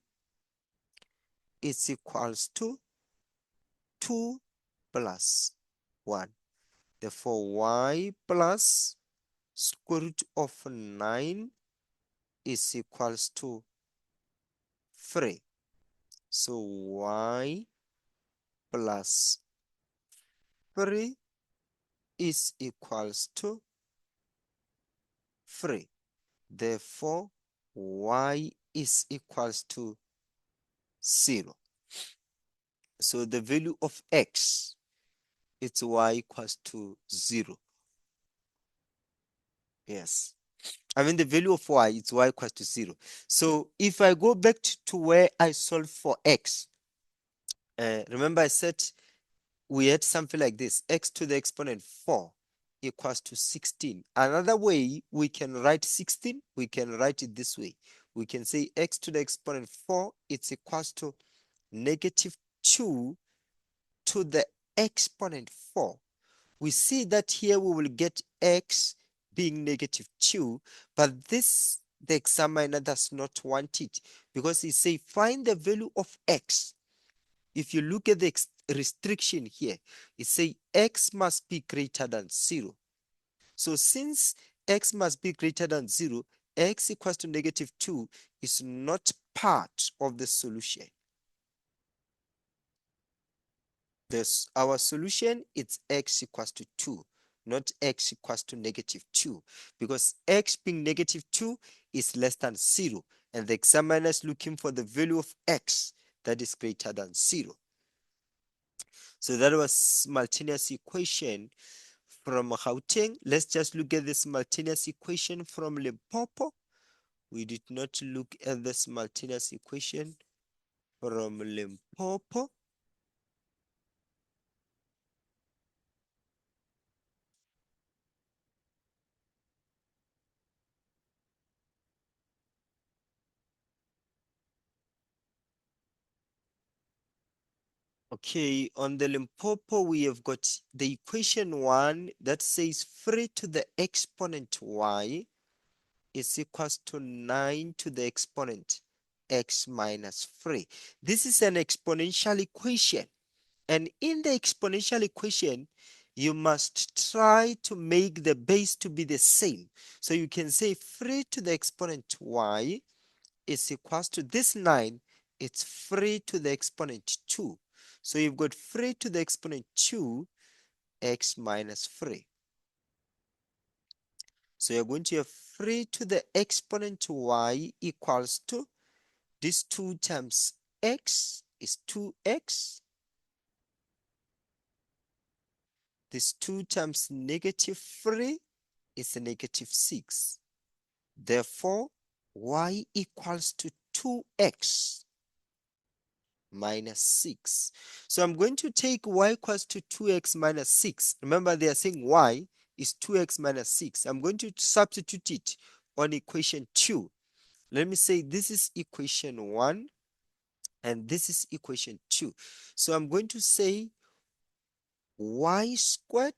is equals to 2 plus 1. Therefore, y plus square root of 9 is equals to 3. So y plus 3 is equals to 3. Therefore, y is equals to 0. So the value of x, it's y equals to 0. Yes. I mean, the value of y, it's y equals to 0. So if I go back to where I solved for x, remember I said we had something like this, x to the exponent 4 equals to 16. Another way we can write 16, we can write it this way. We can say x to the exponent 4, it's equals to negative 2 to the exponent 4. We see that here we will get x being negative 2, but this, the examiner does not want it because he say find the value of x. If you look at the restriction here, it say x must be greater than 0. So since x must be greater than 0, x equals to negative 2 is not part of the solution. Our solution is x equals to 2, not x equals to negative 2, because x being negative 2 is less than 0, and the examiner is looking for the value of x that is greater than 0. So that was simultaneous equation from Gauteng. Let's just look at the simultaneous equation from Limpopo. We did not look at the simultaneous equation from Limpopo. Okay, on the Limpopo, we have got the equation 1 that says 3 to the exponent y is equals to 9 to the exponent x minus 3. This is an exponential equation. And in the exponential equation, you must try to make the base to be the same. So you can say 3 to the exponent y is equals to this 9, it's 3 to the exponent 2. So you've got 3 to the exponent 2, x minus 3. So you're going to have 3 to the exponent y equals to this 2 times x is 2x. This 2 times negative 3 is a negative 6. Therefore, y equals to 2x minus 6. So I'm going to take y equals to 2x minus 6. Remember, they are saying y is 2x minus 6. I'm going to substitute it on equation 2. Let me say this is equation 1 and this is equation 2. So I'm going to say y squared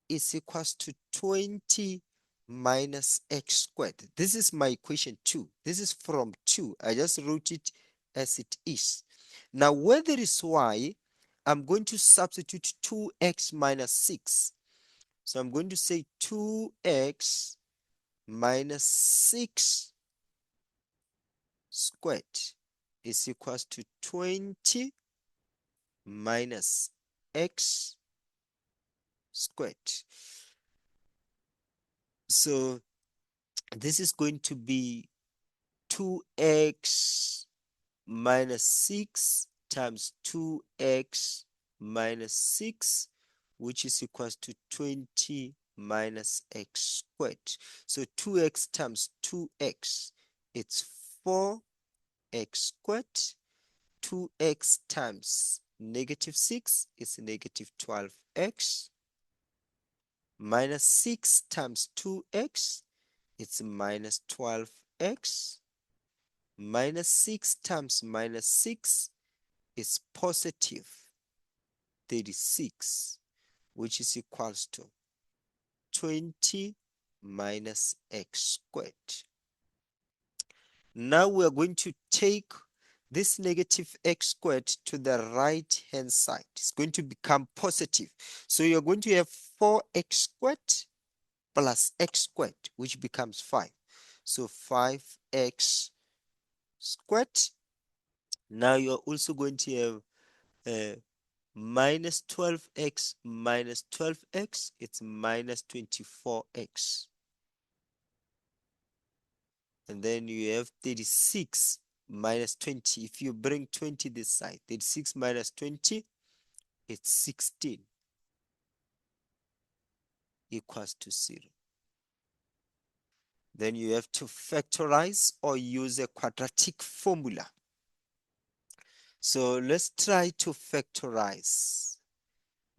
is equals to 20 minus x squared. This is my equation 2. This is from 2. I just wrote it as it is. Now, where there is y, I'm going to substitute 2x minus 6. So I'm going to say 2x minus 6 squared is equals to 20 minus x squared. So this is going to be 2x minus 6 times 2x minus 6, which is equals to 20 minus x squared. So 2x times 2x, it's 4x squared. 2x times negative 6 is negative 12x. Minus 6 times 2x, it's minus 12x. Minus 6 times minus 6 is positive 36, which is equals to 20 minus x squared. Now we are going to take this negative x squared to the right hand side. It's going to become positive. So you're going to have 4x squared plus x squared, which becomes 5. So 5x squared. Now you're also going to have minus 12x minus 12x. It's minus 24x. And then you have 36 minus 20. If you bring 20 this side, 36 minus 20, it's 16 equals to 0. Then you have to factorize or use a quadratic formula. So let's try to factorize.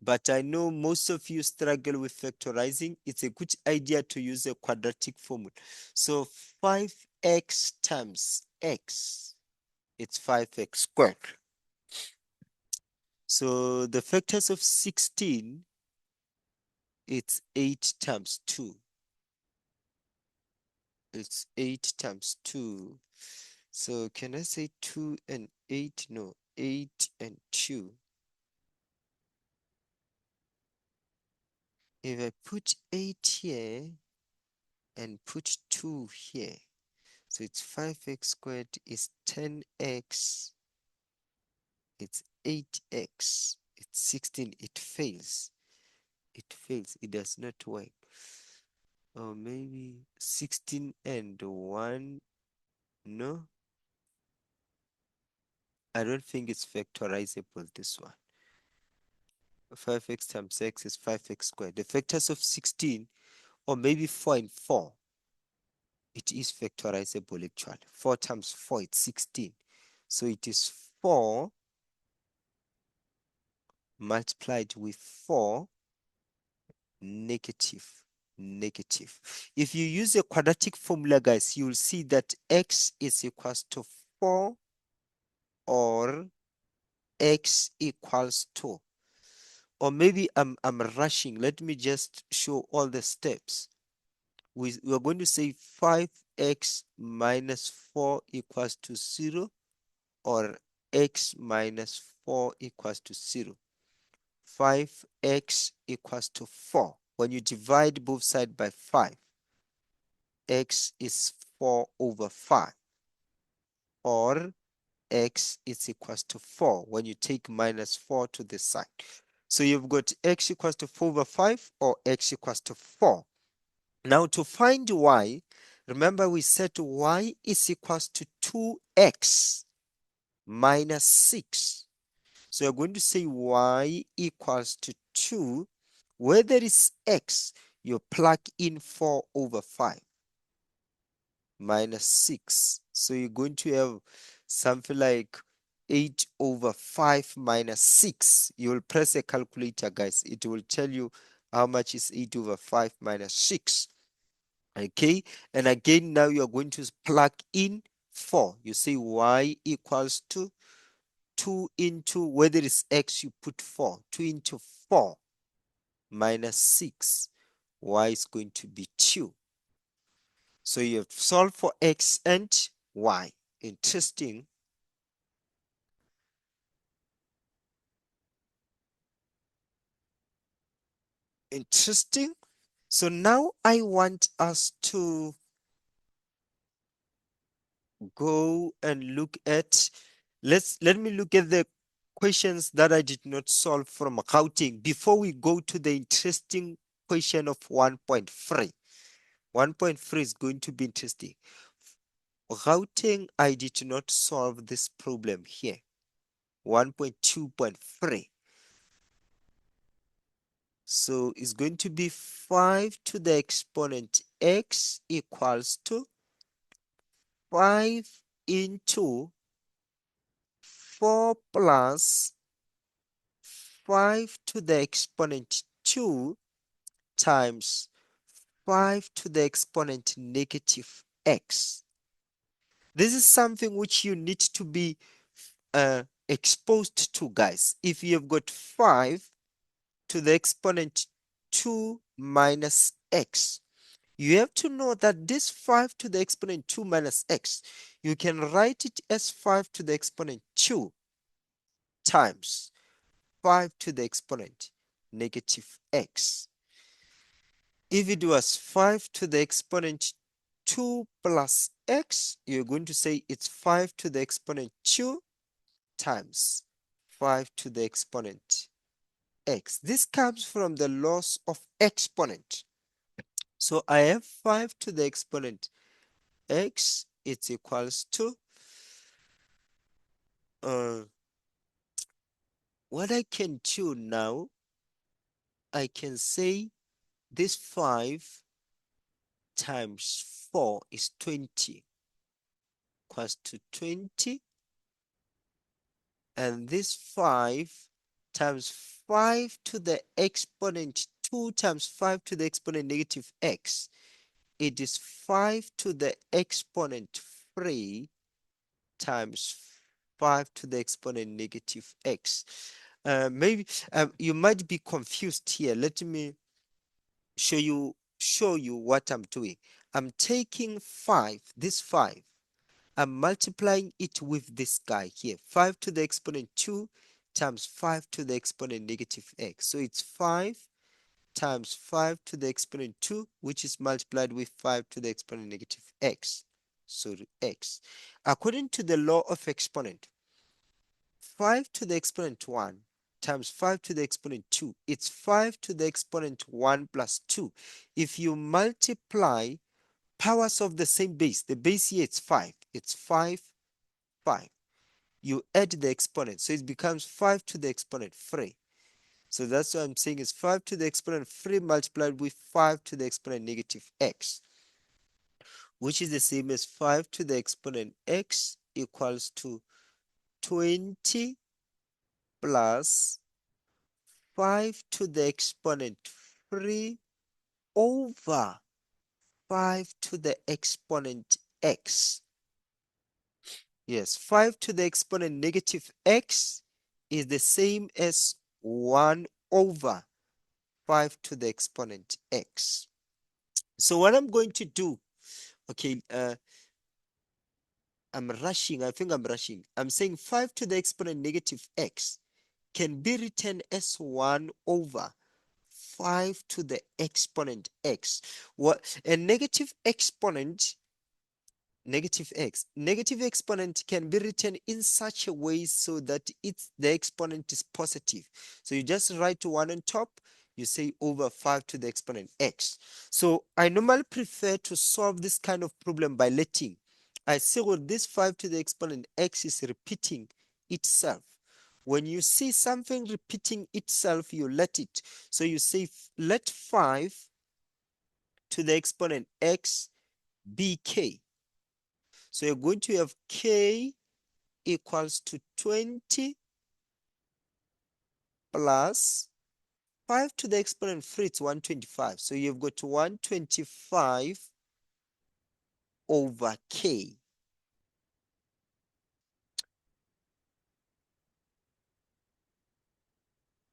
But I know most of you struggle with factorizing. It's a good idea to use a quadratic formula. So 5x times x, it's 5x squared. So the factors of 16, it's 8 times 2. It's 8 times 2. So can I say 2 and 8? No, 8 and 2. If I put 8 here and put 2 here, so it's 5x squared is 10x, it's 8x, it's 16. It fails. It fails. It does not work. Or maybe 16 and 1. No, I don't think it's factorizable, this one. 5x times x is 5x squared. The factors of 16, or maybe 4 and 4, it is factorizable actually. 4 times 4, it's 16. So it is 4 multiplied with 4 negative. If you use a quadratic formula, guys, you'll see that x is equals to 4 or x equals to, or maybe I'm rushing. Let me just show all the steps. We are going to say 5x minus 4 equals to 0, or x minus 4 equals to 0. 5x equals to 4. When you divide both sides by 5, x is 4 over 5. or x is equals to 4 when you take minus 4 to the side. So you've got x equals to 4 over 5 or x equals to 4. Now to find y, remember we said y is equals to 2x minus 6. So you're going to say y equals to 2. Where there is x, you plug in 4 over 5 minus 6. So you're going to have something like 8 over 5 minus 6. You will press a calculator, guys. It will tell you how much is 8 over 5 minus 6. Okay, and again, now you're going to plug in 4. You say y equals to 2 into, where there is x, you put 4. 2 into 4 minus 6. Y is going to be 2. So you have solved for x and y. Interesting. Interesting. So now I want us to go and look at, let me look at the questions that I did not solve from Gauteng before we go to the interesting question of 1.3. 1.3 is going to be interesting. Gauteng, I did not solve this problem here. 1.2.3. So it's going to be 5 to the exponent x equals to 5 into 4 plus 5 to the exponent 2 times 5 to the exponent negative x. This is something which you need to be exposed to, guys. If you have got 5 to the exponent 2 minus x, you have to know that this 5 to the exponent 2 minus x, you can write it as 5 to the exponent 2 times 5 to the exponent negative x. If it was 5 to the exponent 2 plus x, you're going to say it's 5 to the exponent 2 times 5 to the exponent x. This comes from the laws of exponent. So I have 5 to the exponent x, it's equals to, what I can do now, I can say this 5 times 4 is 20, equals to 20, and this 5 times 5 to the exponent 2 times 5 to the exponent negative x, it is 5 to the exponent 3 times 5 to the exponent negative x. Maybe you might be confused here. Let me show you what I'm doing. I'm taking 5, this 5, I'm multiplying it with this guy here. 5 to the exponent 2 times 5 to the exponent negative x. So it's 5 times 5 to the exponent 2, which is multiplied with 5 to the exponent negative x. So x. According to the law of exponent, 5 to the exponent 1 times 5 to the exponent 2, it's 5 to the exponent 1 plus 2. If you multiply powers of the same base, the base here it's 5. It's 5, 5. You add the exponent, so it becomes 5 to the exponent 3. So that's what I'm saying is 5 to the exponent 3 multiplied with 5 to the exponent negative x, which is the same as 5 to the exponent x equals to 20 plus 5 to the exponent 3 over 5 to the exponent x. Yes, 5 to the exponent negative x is the same as 1 over 5 to the exponent x. So what I'm going to do, okay, I'm rushing. I think I'm rushing. I'm saying 5 to the exponent negative x can be written as 1 over 5 to the exponent x. What a negative exponent negative x. Negative exponent can be written in such a way so that the exponent is positive. So you just write 1 on top, you say over 5 to the exponent x. So I normally prefer to solve this kind of problem by letting, I say well, this 5 to the exponent x is repeating itself. When you see something repeating itself, you let it. So you say let 5 to the exponent x be k. So you're going to have k equals to 20 plus 5 to the exponent 3, it's 125. So you've got 125 over k.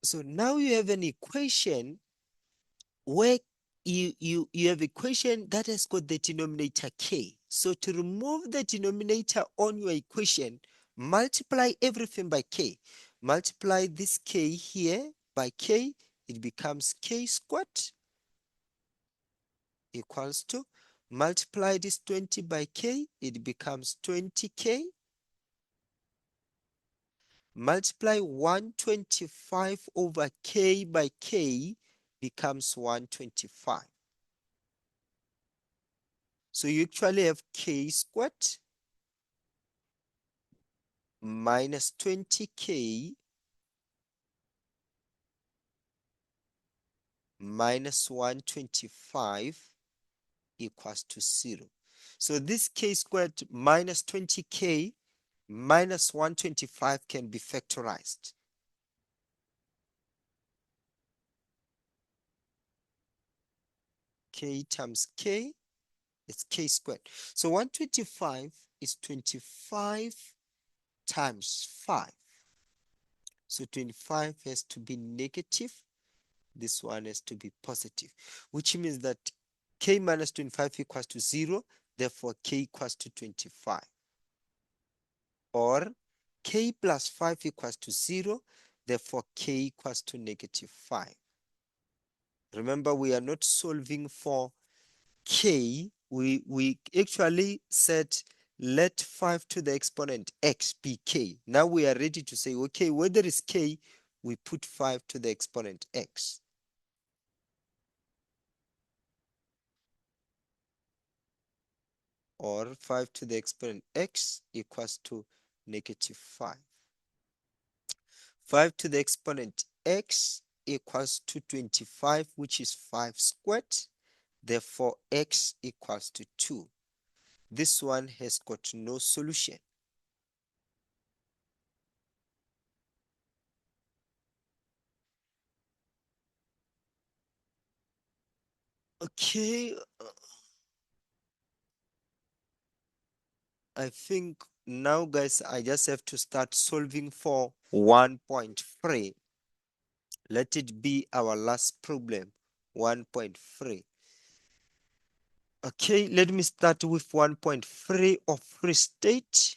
So now you have an equation where you have equation that has got the denominator k. So to remove the denominator on your equation, multiply everything by k. Multiply this k here by k, it becomes k squared equals to, multiply this 20 by k, it becomes 20k. Multiply 125 over k by k becomes 125. So you actually have k squared minus 20k minus 125 equals to 0. So this k squared minus 20k minus 125 can be factorized. K times k is k squared. So 125 is 25 times 5. So 25 has to be negative. This one has to be positive, which means that k minus 25 equals to 0. Therefore, k equals to 25. Or k plus 5 equals to 0. Therefore, k equals to negative 5. Remember, we are not solving for k. We actually said let 5 to the exponent x be k. Now we are ready to say, okay, where there is k, we put 5 to the exponent x. Or 5 to the exponent x equals to negative 5. 5 to the exponent x equals to 25, which is 5 squared. Therefore, x equals to 2. This one has got no solution. Okay. I think now, guys, I just have to start solving for 1.3. Let it be our last problem, 1.3. Okay, let me start with 1.3 of Freestate.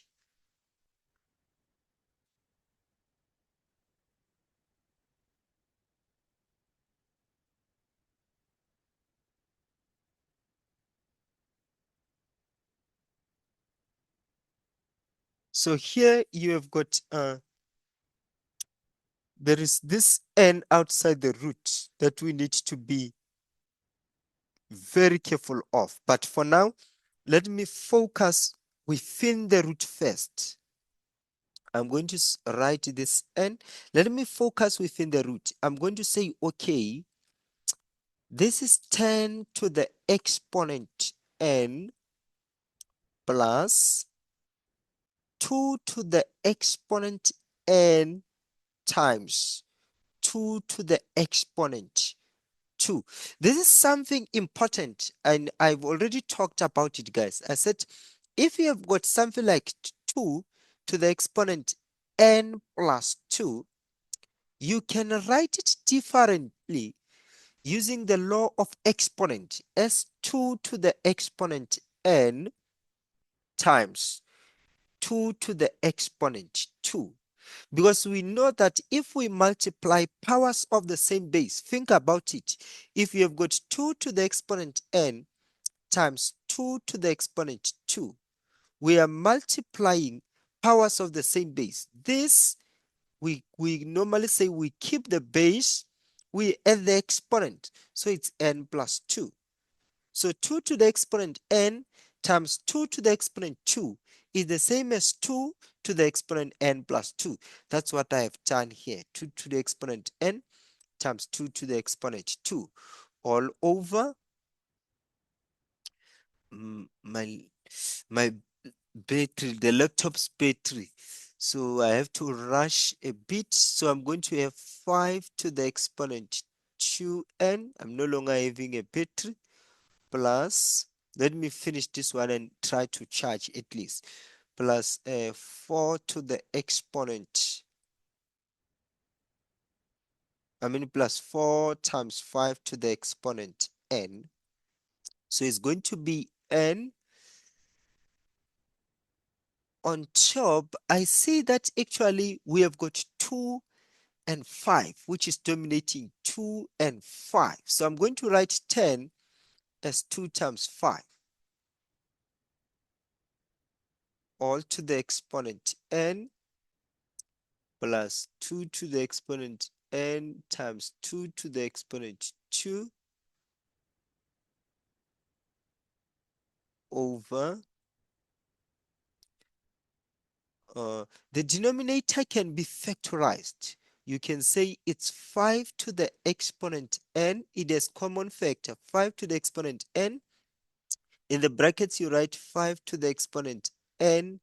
So here you have got, there is this n outside the root that we need to be very careful of. But for now, let me focus within the root first. I'm going to write this n. Let me focus within the root. I'm going to say, okay, this is 10 to the exponent n plus 2 to the exponent n times 2 to the exponent 2. This is something important, and I've already talked about it, guys. I said, if you have got something like 2 to the exponent n plus 2, you can write it differently using the law of exponent as 2 to the exponent n times 2 to the exponent 2. Because we know that if we multiply powers of the same base, think about it. If you have got 2 to the exponent n times 2 to the exponent 2, we are multiplying powers of the same base. This, we normally say we keep the base, we add the exponent. So it's n plus 2. So 2 to the exponent n times 2 to the exponent 2 is the same as 2 to the exponent n plus 2. That's what I have done here. 2 to the exponent n times 2 to the exponent 2 all over my battery, the laptop's battery. So I have to rush a bit. So I'm going to have 5 to the exponent 2n. I'm no longer having a battery. Plus, let me finish this one and try to charge at least. Plus 4 to the exponent. Plus 4 times 5 to the exponent n. So it's going to be n. On top, I see that actually we have got 2 and 5, which is dominating 2 and 5. So I'm going to write 10 as 2 times 5, all to the exponent n plus 2 to the exponent n times 2 to the exponent 2 over the denominator can be factorized. You can say it's 5 to the exponent n. It has common factor 5 to the exponent n. In the brackets, you write 5 to the exponent n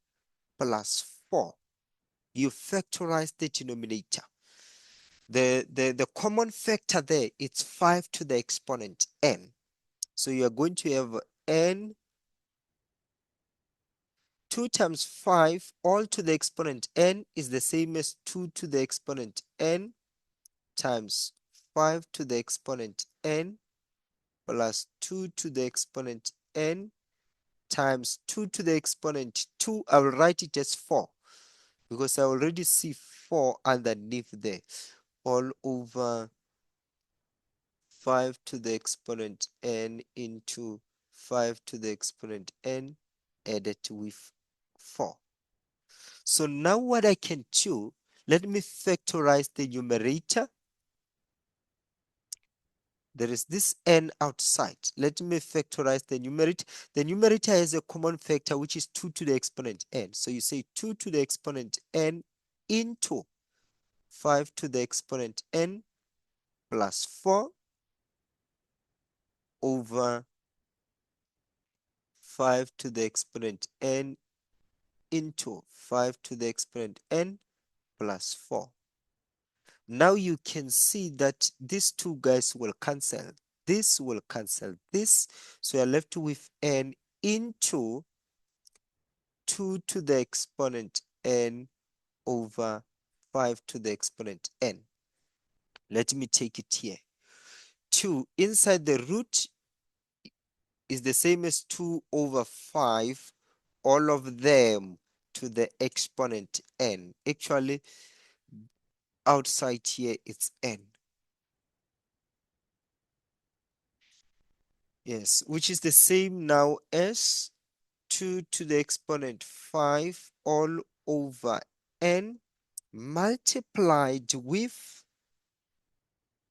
plus 4. You factorize the denominator. The common factor there, it's 5 to the exponent n. So you are going to have n 2 times 5 all to the exponent n is the same as 2 to the exponent n times 5 to the exponent n plus 2 to the exponent n times 2 to the exponent 2. I will write it as 4 because I already see 4 underneath there, all over 5 to the exponent n into 5 to the exponent n added with 4. So now what I can do, let me factorize the numerator. There is this n outside. Let me factorize the numerator. The numerator has a common factor, which is 2 to the exponent n. So you say 2 to the exponent n into 5 to the exponent n plus 4 over 5 to the exponent n into 5 to the exponent n plus 4. Now you can see that these two guys will cancel. This will cancel this. So you're left with n into 2 to the exponent n over 5 to the exponent n. Let me take it here. 2 inside the root is the same as 2 over 5, all of them to the exponent n. Actually, outside here it's n. Yes, which is the same now as 2 to the exponent 5 all over n multiplied with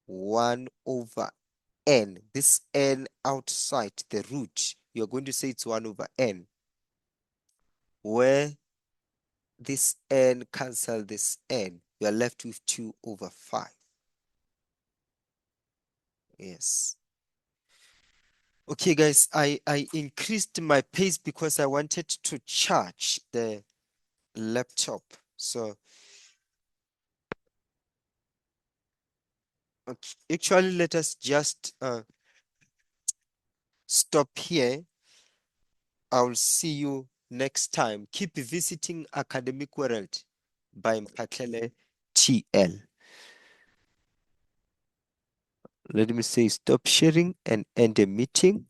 1 over n. This n outside the root, you're going to say it's 1 over n, where this n cancel this n. You are left with 2 over 5. Yes. Okay, guys, I increased my pace because I wanted to charge the laptop. So okay, actually, let us just stop here. I'll see you next time. Keep visiting Academic World by Mpatlele TL. Let me say stop sharing and end the meeting.